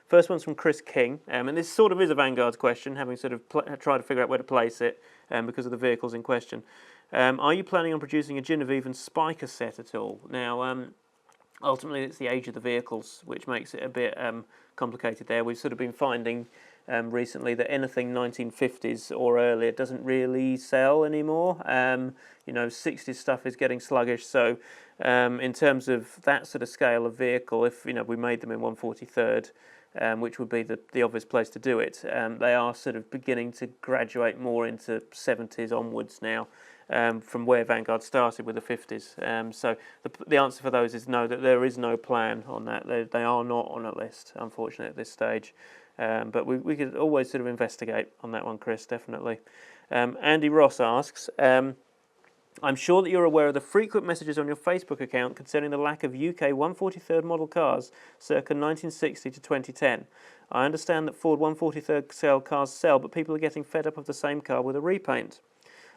First one's from Chris King, and this sort of is a Vanguard's question, having sort of tried to figure out where to place it because of the vehicles in question. Are you planning on producing a Genevieve and Spiker set at all? Now, ultimately, it's the age of the vehicles, which makes it a bit complicated there. We've sort of been finding recently that anything 1950s or earlier doesn't really sell anymore. 60s stuff is getting sluggish, so in terms of that sort of scale of vehicle, if we made them in 1/43rd, which would be the obvious place to do it, they are sort of beginning to graduate more into 70s onwards now, from where Vanguard started with the 50s. So the answer for those is no, that there is no plan on that. They are not on a list, unfortunately, at this stage. But we could always sort of investigate on that one, Chris, definitely. Andy Ross asks, I'm sure that you're aware of the frequent messages on your Facebook account concerning the lack of UK 143rd model cars circa 1960 to 2010. I understand that Ford 143rd scale cars sell, but people are getting fed up of the same car with a repaint.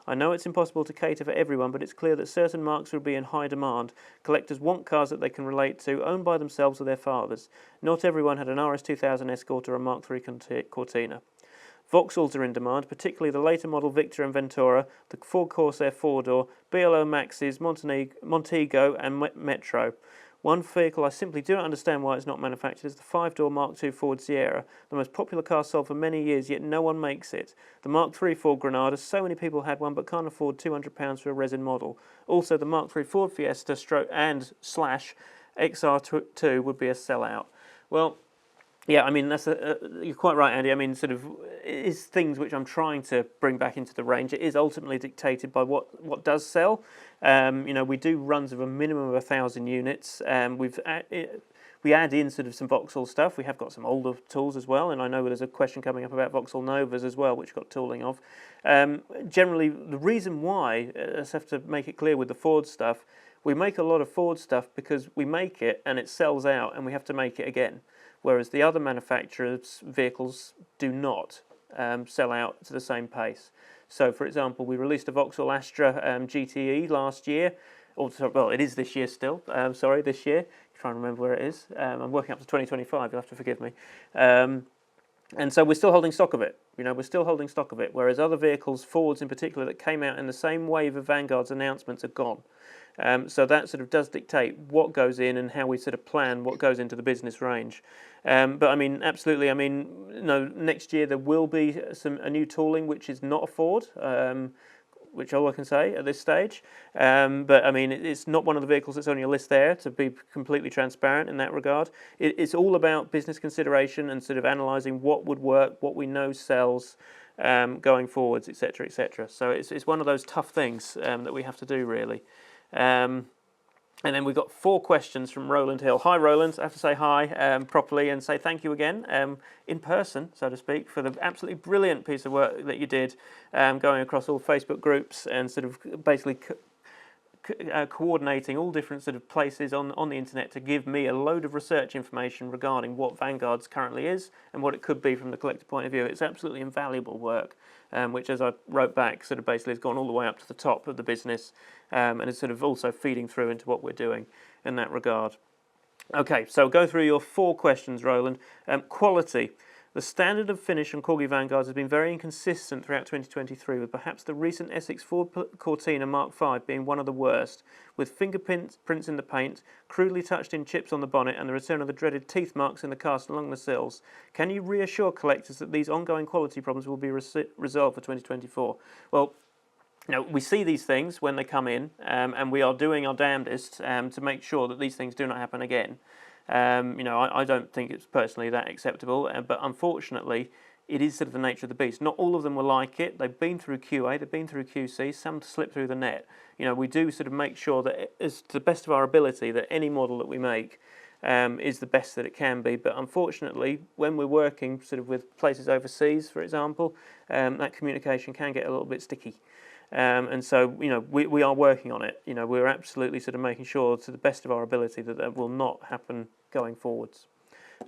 I know it's impossible to cater for everyone, but it's clear that certain marques will be in high demand. Collectors want cars that they can relate to, owned by themselves or their fathers. Not everyone had an RS2000 Escort or a Mark III Cortina. Vauxhalls are in demand, particularly the later model Victor and Ventura, the Ford Corsair 4-door, BLO Maxis, Montego and Metro. One vehicle I simply do not understand why it's not manufactured is the 5-door Mark II Ford Sierra, the most popular car sold for many years, yet no one makes it. The Mark III Ford Granada, so many people had one but can't afford £200 for a resin model. Also, the Mark III Ford Fiesta / XR2 would be a sellout. Well, yeah, I mean, you're quite right, Andy. I mean, sort of, it is things which I'm trying to bring back into the range. It is ultimately dictated by what does sell. We do runs of a minimum of 1,000 units. We add in sort of some Vauxhall stuff. We have got some older tools as well, and I know there's a question coming up about Vauxhall Novas as well, which got tooling of. Generally, the reason why, I just have to make it clear with the Ford stuff, we make a lot of Ford stuff because we make it and it sells out and we have to make it again. Whereas the other manufacturers' vehicles do not sell out to the same pace. So, for example, we released a Vauxhall Astra GTE last year. Well, it is this year still. This year. I'm trying to remember where it is. I'm working up to 2025. You'll have to forgive me. And so we're still holding stock of it. We're still holding stock of it. Whereas other vehicles, Fords in particular, that came out in the same wave of Vanguard's announcements are gone. So that sort of does dictate what goes in and how we sort of plan what goes into the business range. But I mean, absolutely. I mean, next year there will be a new tooling which is not a Ford, which all I can say at this stage. But I mean, it's not one of the vehicles that's on your list there, to be completely transparent in that regard. It's all about business consideration and sort of analysing what would work, what we know sells, going forwards, etc., etc. So it's one of those tough things that we have to do, really. And then we've got 4 questions from Roland Hill. Hi, Roland. I have to say hi properly and say thank you again, in person, so to speak, for the absolutely brilliant piece of work that you did, going across all Facebook groups and sort of basically coordinating all different sort of places on the internet to give me a load of research information regarding what Vanguard's currently is and what it could be from the collector point of view. It's absolutely invaluable work, which, as I wrote back, sort of basically has gone all the way up to the top of the business, and is sort of also feeding through into what we're doing in that regard. Okay, so go through your 4 questions, Roland. Quality. The standard of finish on Corgi Vanguards has been very inconsistent throughout 2023, with perhaps the recent Essex Ford Cortina Mark V being one of the worst, with fingerprints in the paint, crudely touched in chips on the bonnet, and the return of the dreaded teeth marks in the cast along the sills. Can you reassure collectors that these ongoing quality problems will be resolved for 2024? Well, we see these things when they come in, and we are doing our damnedest to make sure that these things do not happen again. I don't think it's personally that acceptable, but unfortunately, it is sort of the nature of the beast. Not all of them will like it. They've been through QA, they've been through QC, some slip through the net. We do sort of make sure that, as to the best of our ability, that any model that we make is the best that it can be. But unfortunately, when we're working sort of with places overseas, for example, that communication can get a little bit sticky. And so, we are working on it. We're absolutely sort of making sure, to the best of our ability, that that will not happen going forwards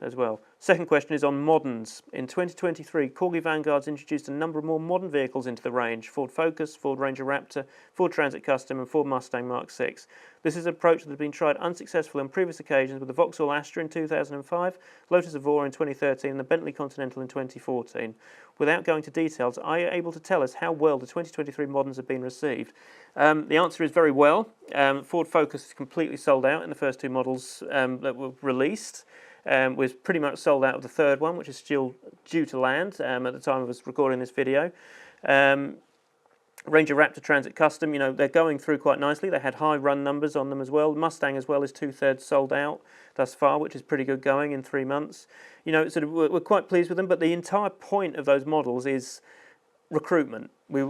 as well. Second question is on moderns. In 2023, Corgi Vanguard's introduced a number of more modern vehicles into the range: Ford Focus, Ford Ranger Raptor, Ford Transit Custom, and Ford Mustang Mark VI. This is an approach that has been tried unsuccessfully on previous occasions with the Vauxhall Astra in 2005, Lotus Evora in 2013, and the Bentley Continental in 2014. Without going to details, are you able to tell us how well the 2023 moderns have been received? The answer is very well. Ford Focus is completely sold out in the first two models that were released. We're pretty much sold out of the third one, which is still due to land at the time of us recording this video. Ranger Raptor Transit Custom, they're going through quite nicely. They had high run numbers on them as well. Mustang as well is 2/3 sold out thus far, which is pretty good going in 3 months. We're quite pleased with them, but the entire point of those models is recruitment. We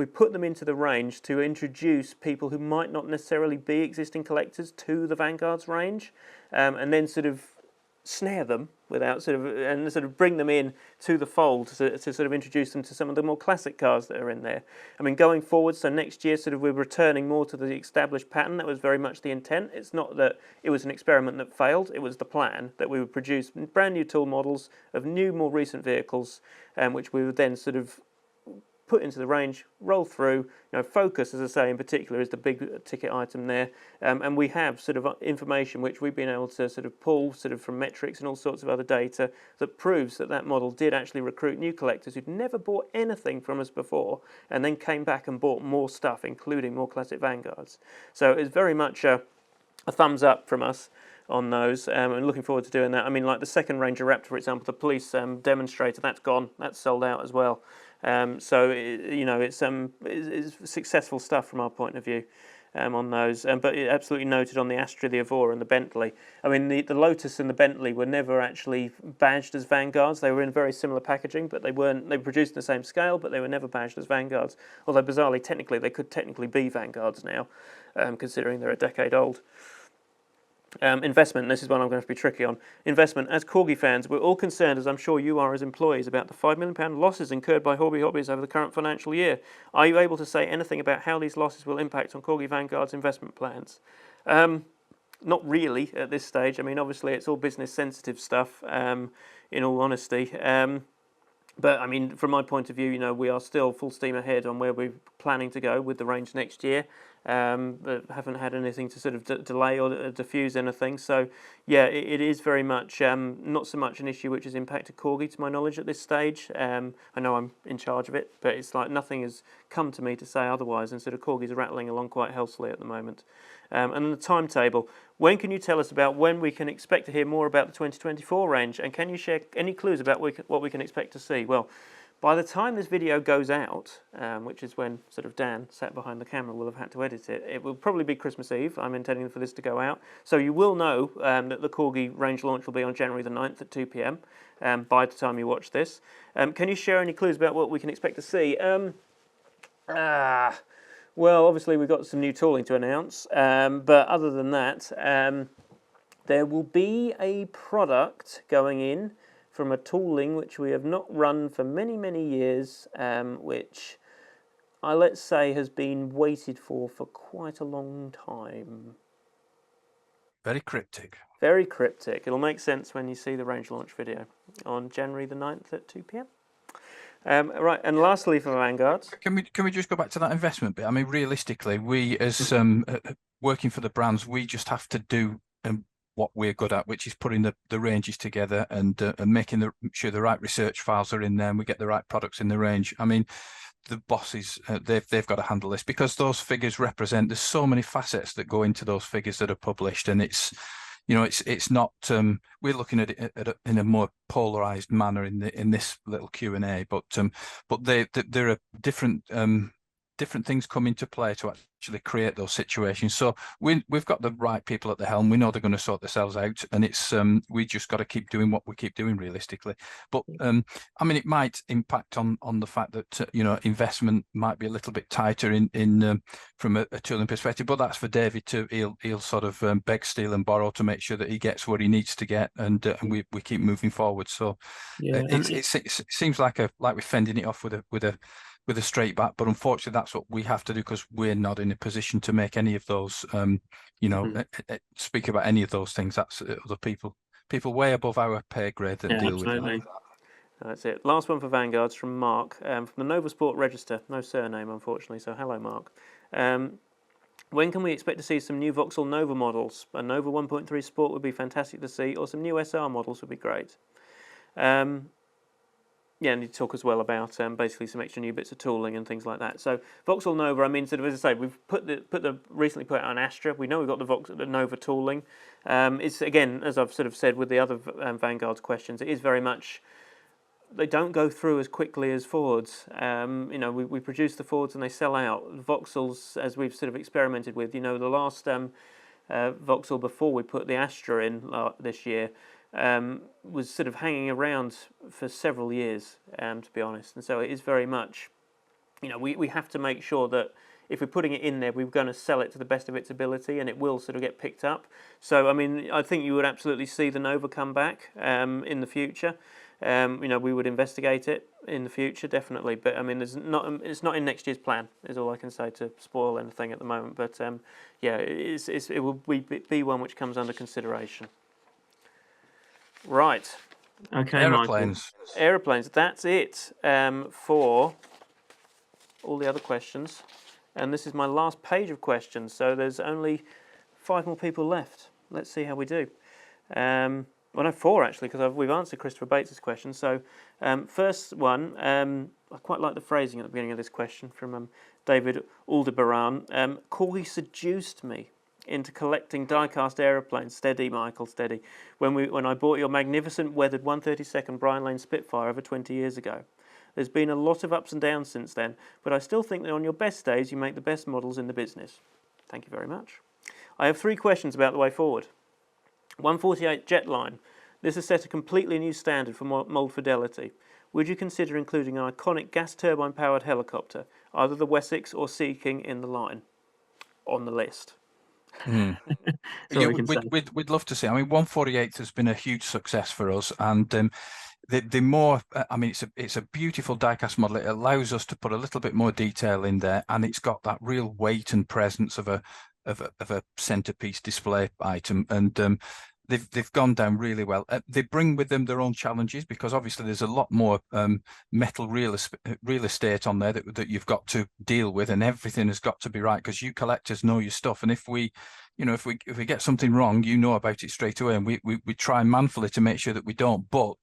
put them into the range to introduce people who might not necessarily be existing collectors to the Vanguard's range, and then sort of snare them and bring them in to the fold to sort of introduce them to some of the more classic cars that are in there. I mean, going forward, so next year we're returning more to the established pattern. That was very much the intent. It's not that it was an experiment that failed. It was the plan that we would produce brand new tool models of new, more recent vehicles, which we would then sort of put into the range, roll through. Focus, as I say, in particular, is the big ticket item there, and we have sort of information which we've been able to sort of pull sort of from metrics and all sorts of other data that proves that that model did actually recruit new collectors who'd never bought anything from us before, and then came back and bought more stuff, including more classic Vanguards. So it's very much a thumbs up from us on those, and looking forward to doing that. I mean, like the second Ranger Raptor, for example, the police demonstrator, that's gone, that's sold out as well. It's successful stuff from our point of view on those. But it absolutely noted on the Astra, the Evora, and the Bentley. I mean, the Lotus and the Bentley were never actually badged as Vanguards. They were in very similar packaging, but they weren't. They were produced in the same scale, but they were never badged as Vanguards. Although bizarrely, technically, they could technically be Vanguards now, considering they're a decade old. Investment, and this is one I'm going to have to be tricky on. Investment, as Corgi fans, we're all concerned, as I'm sure you are as employees, about the £5 million losses incurred by Hobby Hobbies over the current financial year. Are you able to say anything about how these losses will impact on Corgi Vanguard's investment plans? Not really at this stage. I mean, obviously it's all business sensitive stuff, in all honesty. But I mean, from my point of view, we are still full steam ahead on where we're planning to go with the range next year. But haven't had anything to sort of delay or diffuse anything. So yeah, it is very much not so much an issue which has impacted Corgi to my knowledge at this stage. I know I'm in charge of it, but it's like nothing has come to me to say otherwise, and sort of Corgi's rattling along quite healthily at the moment. And then the timetable. When can you tell us about when we can expect to hear more about the 2024 range? And can you share any clues about what we can expect to see? Well, by the time this video goes out, which is when sort of Dan sat behind the camera will have had to edit it, it will probably be Christmas Eve. I'm intending for this to go out. So you will know that the Corgi range launch will be on January the 9th at 2 p.m. By the time you watch this. Can you share any clues about what we can expect to see? Well, obviously we've got some new tooling to announce, but other than that, there will be a product going in from a tooling which we have not run for many, many years, which let's say has been waited for quite a long time. Very cryptic. Very cryptic. It'll make sense when you see the range launch video on January the 9th at 2 p.m. Right, and lastly for Vanguard, can we just go back to that investment bit? I mean, realistically, we as working for the brands, we just have to do what we're good at, which is putting the ranges together and making sure the right research files are in there and we get the right products in the range. I mean, the bosses, they've got to handle this, because those figures represent, there's so many facets that go into those figures that are published, and it's not we're looking at it in a more polarized manner in this little Q&A, but there are different different things come into play to actually create those situations. So we've got the right people at the helm. We know they're going to sort themselves out, and it's we just got to keep doing what we keep doing realistically. But I mean, it might impact on the fact that you know, investment might be a little bit tighter in from a tooling perspective. But that's for David to he'll sort of beg, steal, and borrow to make sure that he gets what he needs to get, and we keep moving forward. So Yeah, it seems like we're fending it off with a straight bat, but unfortunately that's what we have to do, because we're not in a position to make any of those you know, speak about any of those things. That's other people way above our pay grade that deal absolutely. with that. That's it. Last one for Vanguards from Mark, from the Nova Sport Register. No surname, unfortunately, so hello, Mark. When can we expect to see some new Vauxhall Nova models? A Nova 1.3 Sport would be fantastic to see, or some new SR models would be great. Yeah, and you talk as well about basically some extra new bits of tooling and things like that. So Vauxhall Nova, I mean, sort of as I say, we've recently put out an Astra. We know we've got the Nova tooling. It's again, as I've sort of said with the other Vanguard's questions, it is very much, they don't go through as quickly as Fords. You know, we produce the Fords and they sell out. Vauxhalls, as we've sort of experimented with, you know, the last Vauxhall before we put the Astra in this year, was sort of hanging around for several years, to be honest. And so it is very much, you know, we have to make sure that if we're putting it in there, we're going to sell it to the best of its ability, and it will sort of get picked up. So, I mean, I think you would absolutely see the Nova come back in the future. You know, we would investigate it in the future, definitely. But I mean, it's not in next year's plan, is all I can say to spoil anything at the moment. But yeah, it will be one which comes under consideration. Right. Okay, Aeroplanes. Michael. Aeroplanes. That's it for all the other questions. And this is my last page of questions. So there's only 5 more people left. Let's see how we do. Well, no, 4 actually, because we've answered Christopher Bates's question. So first one, I quite like the phrasing at the beginning of this question from David Aldebaran. Corgi seduced me into collecting die-cast aeroplanes. Steady, Michael, steady. When I bought your magnificent weathered 132nd Bryan Lane Spitfire over 20 years ago. There's been a lot of ups and downs since then, but I still think that on your best days you make the best models in the business. Thank you very much. I have 3 questions about the way forward. 148 Jetline. This has set a completely new standard for mould fidelity. Would you consider including an iconic gas turbine powered helicopter, either the Wessex or Sea King, in the line? On the list. We'd love to see. I mean, 148 has been a huge success for us, and the more, I mean, it's a beautiful diecast model. It allows us to put a little bit more detail in there, and it's got that real weight and presence of a centerpiece display item, and they've gone down really well. They bring with them their own challenges, because obviously there's a lot more metal real estate on there that you've got to deal with, and everything has got to be right, because you collectors know your stuff, and if we get something wrong, you know about it straight away, and we try manfully to make sure that we don't. But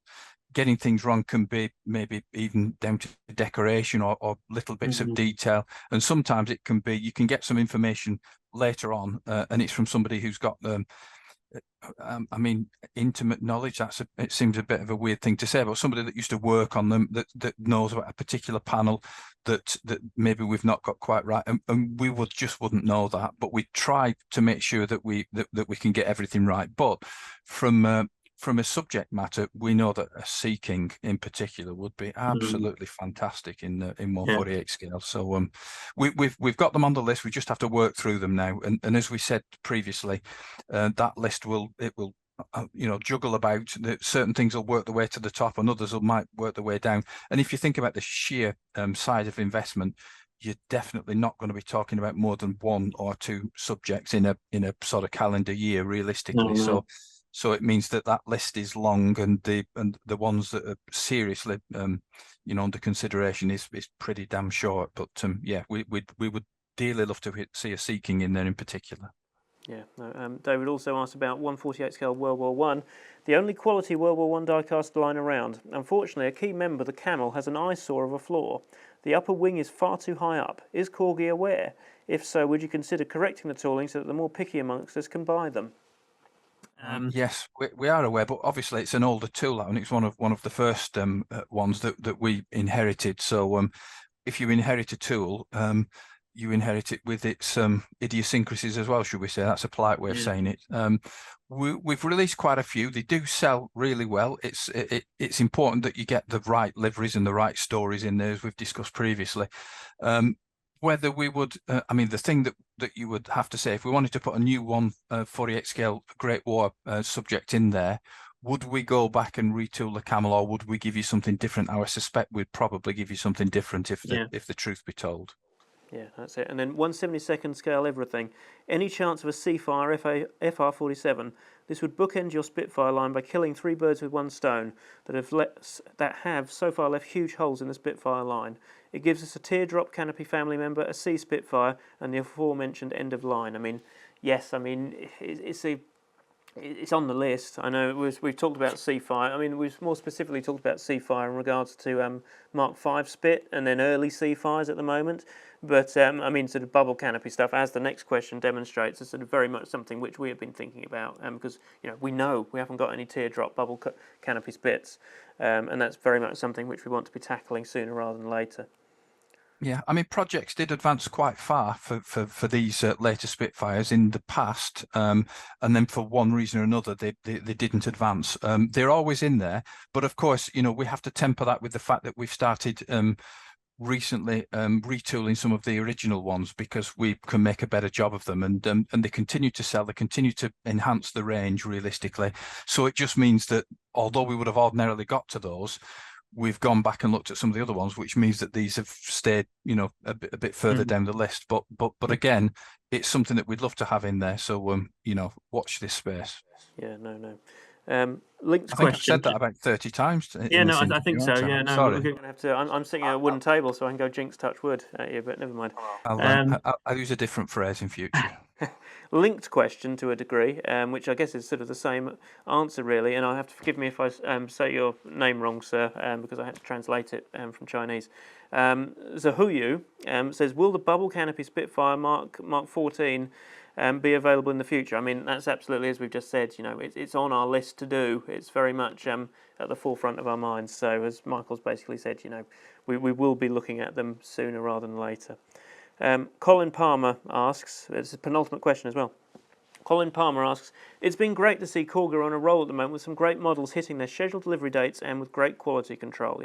getting things wrong can be maybe even down to decoration or little bits of detail, and sometimes it can be, you can get some information later on, and it's from somebody who's got I mean, intimate knowledge. It seems a bit of a weird thing to say, but somebody that used to work on them, that knows about a particular panel that maybe we've not got quite right, and we wouldn't know that. But we try to make sure that we can get everything right. But from a subject matter, we know that a Sea King in particular would be absolutely fantastic in 148 scale. So we've got them on the list. We just have to work through them now. And as we said previously, that list will juggle about. Certain things will work their way to the top, and others might work their way down. And if you think about the sheer size of investment, you're definitely not going to be talking about more than 1 or 2 subjects in a sort of calendar year, realistically. No. So it means that list is long, and the ones that are seriously under consideration is pretty damn short. But yeah, we would dearly love to see a Sea King in there in particular. Yeah. No, David also asked about 148 scale World War One, the only quality World War One diecast line around. Unfortunately, a key member, the Camel, has an eyesore of a flaw. The upper wing is far too high up. Is Corgi aware? If so, would you consider correcting the tooling so that the more picky amongst us can buy them? Yes, we are aware, but obviously it's an older tool, and it's one of the first ones that we inherited. So if you inherit a tool, you inherit it with its idiosyncrasies as well, should we say? That's a polite way of saying it. We've released quite a few. They do sell really well. It's important that you get the right liveries and the right stories in there, as we've discussed previously. Whether we would, I mean, the thing that you would have to say, if we wanted to put a new 1/48 scale Great War subject in there, would we go back and retool the camel, or would we give you something different? I suspect we'd probably give you something different if the truth be told. Yeah, that's it. And then 1/72 scale everything. Any chance of a Seafire FR-47? This would bookend your Spitfire line by killing 3 birds with 1 stone that have so far left huge holes in the Spitfire line. It gives us a teardrop canopy family member, a Sea Spitfire, and the aforementioned end of line. I mean, yes, I mean it's on the list. I know we've talked about Seafire. I mean, we've more specifically talked about Seafire in regards to Mark V Spit and then early Seafires at the moment. But I mean, sort of bubble canopy stuff, as the next question demonstrates, is sort of very much something which we have been thinking about, because we know we haven't got any teardrop bubble canopy spits, and that's very much something which we want to be tackling sooner rather than later. Yeah, I mean, projects did advance quite far for these later Spitfires in the past, and then for one reason or another, they didn't advance. They're always in there, but of course, we have to temper that with the fact that we've started recently retooling some of the original ones because we can make a better job of them, and they continue to sell. They continue to enhance the range realistically. So it just means that although we would have ordinarily got to those, we've gone back and looked at some of the other ones, which means that these have stayed, a bit further down the list. But again, it's something that we'd love to have in there. So watch this space. Yeah, no. Linked I think question. I've said that about 30 times. Yeah, no, I think so. Yeah, no. Sorry. We're gonna have to. I'm sitting at a wooden table, so I can go jinx touch wood at you, but never mind. I'll use a different phrase in future. Linked question to a degree, which I guess is sort of the same answer really, and I have to forgive me if I say your name wrong, sir, because I had to translate it from Chinese. Zahuyu says, will the bubble canopy Spitfire Mark 14 be available in the future? I mean, that's absolutely, as we've just said, it's on our list to do. It's very much at the forefront of our minds. So as Michael's basically said, we will be looking at them sooner rather than later. Colin Palmer asks, it's a penultimate question as well. Colin Palmer asks, it's been great to see CORGI on a roll at the moment with some great models hitting their scheduled delivery dates and with great quality control.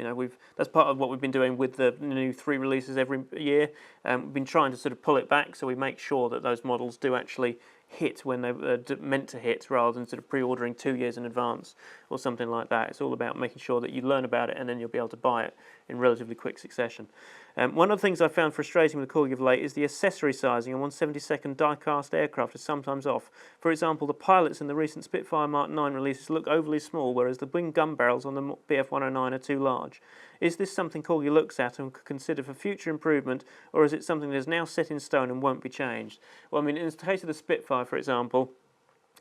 That's part of what we've been doing with the new 3 releases every year. We've been trying to sort of pull it back so we make sure that those models do actually hit when they're meant to hit, rather than sort of pre-ordering 2 years in advance or something like that. It's all about making sure that you learn about it and then you'll be able to buy it in relatively quick succession. One of the things I found frustrating with the CORGI of late is the accessory sizing on 1/72 die-cast aircraft is sometimes off. For example, the pilots in the recent Spitfire Mark 9 releases look overly small, whereas the wing gun barrels on the BF-109 are too large. Is this something CORGI looks at and could consider for future improvement, or is it something that is now set in stone and won't be changed? Well, I mean, in the case of the Spitfire, for example,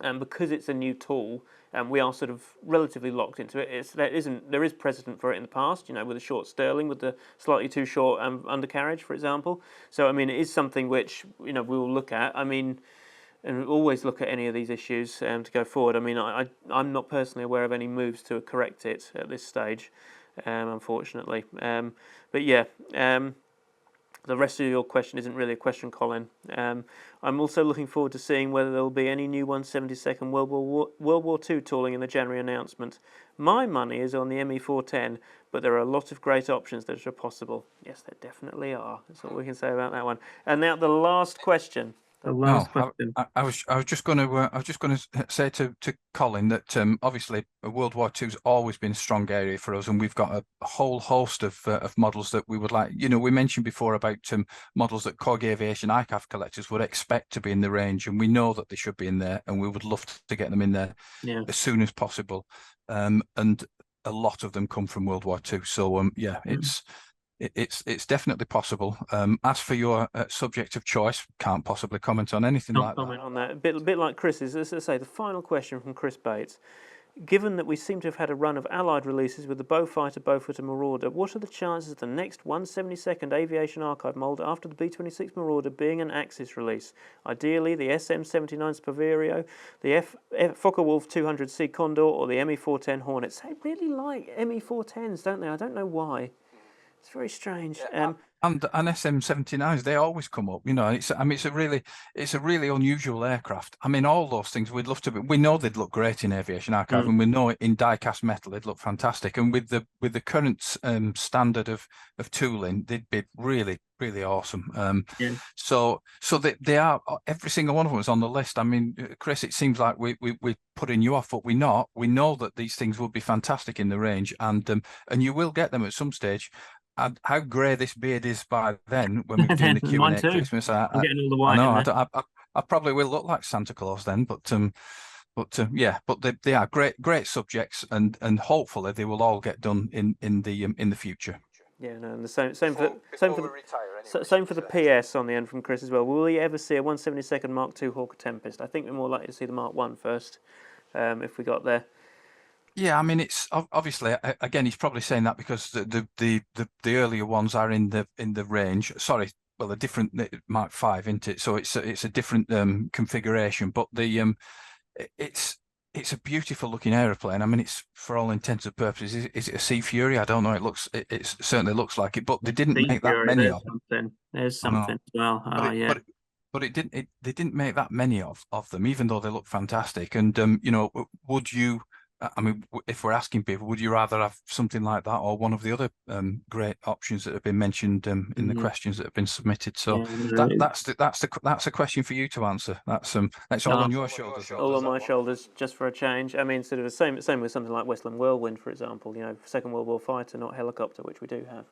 because it's a new tool, we are sort of relatively locked into it. There is precedent for it in the past, with a short Sterling, with the slightly too short undercarriage, for example. So, I mean, it is something which, we will look at. I mean, and always look at any of these issues to go forward. I mean, I'm not personally aware of any moves to correct it at this stage, unfortunately. But yeah, the rest of your question isn't really a question, Colin. I'm also looking forward to seeing whether there will be any new 1/72 World War II tooling in the January announcement. My money is on the ME410, but there are a lot of great options that are possible. Yes, there definitely are. That's all we can say about that one. And now the last question. Question. I was just going to say to Colin that obviously World War II's always been a strong area for us, and we've got a whole host of models that we would like. We mentioned before about models that CORGI Aviation ICAF collectors would expect to be in the range, and we know that they should be in there, and we would love to get them in there as soon as possible. And a lot of them come from World War II, so yeah, it's definitely possible. As for your subject of choice, can't possibly comment on anything like that. Comment on that. A bit like Chris's. As I say, the final question from Chris Bates. Given that we seem to have had a run of allied releases with the Beaufighter, Beaufort and Marauder, what are the chances of the next 1/72 Aviation Archive mould after the B-26 Marauder being an Axis release? Ideally, the SM-79 Spaverio, the Focke-Wulf 200C Condor, or the ME-410 Hornets. They really like ME-410s, don't they? I don't know why. It's very strange. And SM79s, they always come up, you know. I mean, it's a really unusual aircraft. I mean, all those things we'd love to. We know they'd look great in Aviation Archive, and we know in die-cast metal they'd look fantastic. And with the current standard of tooling, they'd be really awesome. So they are, every single one of them is on the list. I mean, Chris, it seems like we're putting you off, but we not. We know that these things would be fantastic in the range, and you will get them at some stage. And how grey this beard is by then, when we're doing the Q&A at Christmas, I'm getting all the white. I know. I probably will look like Santa Claus then, but yeah, but they are great subjects, and hopefully they will all get done in the future. Yeah, no, and the same for the PS on the end from Chris as well. Will we ever see a 1/72 Mark II Hawker Tempest? I think we're more likely to see the Mark I first, if we got there. Yeah, I mean, it's obviously, again, he's probably saying that because the earlier ones are in the range. Sorry, well, a different Mark V, isn't it? So it's a different configuration, but it's a beautiful looking aeroplane. I mean, it's, for all intents and purposes, is it a Sea Fury? I don't know. It certainly looks like it, but they didn't make that many of them. There's something as well. But they didn't make that many of them, even though they look fantastic. And you know, would you? I mean, if we're asking people, would you rather have something like that or one of the other great options that have been mentioned in the questions that have been submitted? So that's a question for you to answer. That's all on your shoulders. All on my shoulders, just for a change. I mean, sort of the same with something like Westland Whirlwind, for example. You know, Second World War fighter, not helicopter, which we do have.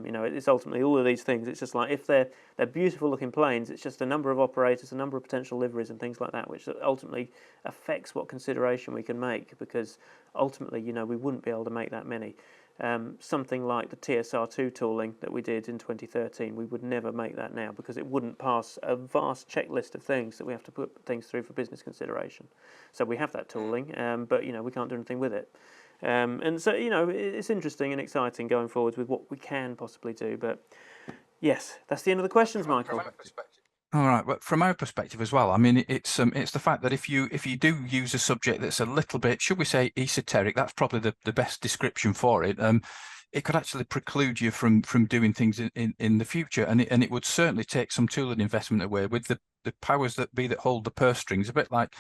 You know, it's ultimately all of these things. It's just like, if they're beautiful looking planes, it's just a number of operators, a number of potential liveries and things like that, which ultimately affects what consideration we can make, because ultimately, you know, we wouldn't be able to make that many. Something like the TSR2 tooling that we did in 2013, we would never make that now, because it wouldn't pass a vast checklist of things that we have to put things through for business consideration. So we have that tooling, but, you know, we can't do anything with it. And so, you know, it's interesting and exciting going forwards with what we can possibly do. But yes, that's the end of the questions, Michael. All right, but from our perspective as well, I mean, it's the fact that if you do use a subject that's a little bit, should we say, esoteric, that's probably the best description for it. It could actually preclude you from doing things in the future, and it would certainly take some tooling investment away with the powers that be that hold the purse strings. A bit like,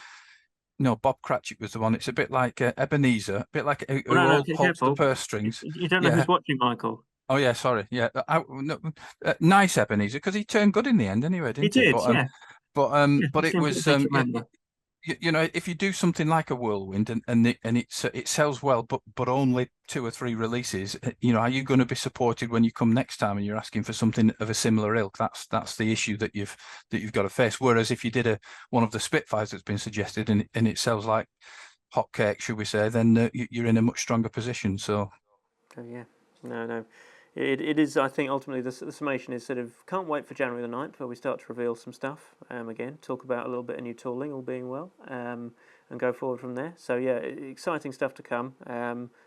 no, Bob Cratchit was the one. It's a bit like Ebenezer, a bit like who holds the purse strings. You don't know who's watching, Michael. Oh yeah, sorry. Yeah, nice Ebenezer, because he turned good in the end anyway, didn't he? He did, yeah. But it was you know, if you do something like a Whirlwind and it sells well, but only 2 or 3 releases, you know, are you going to be supported when you come next time and you're asking for something of a similar ilk? That's the issue that you've got to face. Whereas if you did one of the Spitfires that's been suggested and it sells like hotcakes, should we say, then you're in a much stronger position. So yeah, no. It is, I think, ultimately the summation is sort of, can't wait for January the 9th, where we start to reveal some stuff, again, talk about a little bit of new tooling, all being well, and go forward from there. So yeah, exciting stuff to come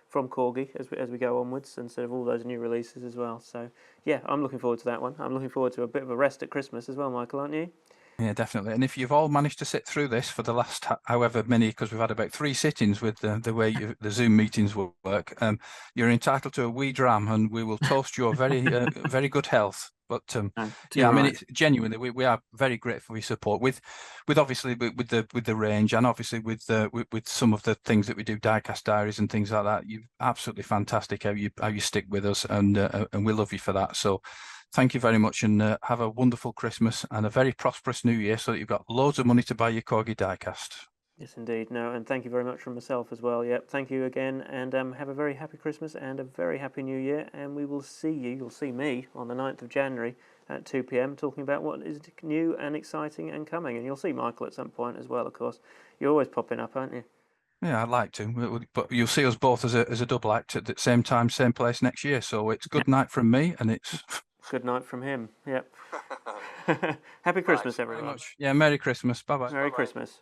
from CORGI as we go onwards, and sort of all those new releases as well. So yeah, I'm looking forward to that one. I'm looking forward to a bit of a rest at Christmas as well, Michael, aren't you? Yeah, definitely. And if you've all managed to sit through this for the last however many, because we've had about 3 sittings with the way the Zoom meetings will work, you're entitled to a wee dram, and we will toast your very very good health. But yeah, I mean, it's genuinely, we are very grateful for your support with obviously with the range, and obviously with some of the things that we do, diecast diaries and things like that. You're absolutely fantastic how you stick with us, and we love you for that. So thank you very much, and have a wonderful Christmas and a very prosperous New Year, so that you've got loads of money to buy your CORGI diecast. Yes, indeed. No, and thank you very much from myself as well. Yep, thank you again, and have a very happy Christmas and a very happy New Year. And we will see you. You'll see me on the 9th of January at 2 p.m. talking about what is new and exciting and coming. And you'll see Michael at some point as well, of course. You're always popping up, aren't you? Yeah, I'd like to, but you'll see us both as a double act at the same time, same place next year. So it's good night from me, and it's good night from him. Yep. Happy Christmas, everyone. Yeah, Merry Christmas. Bye-bye. Merry Christmas.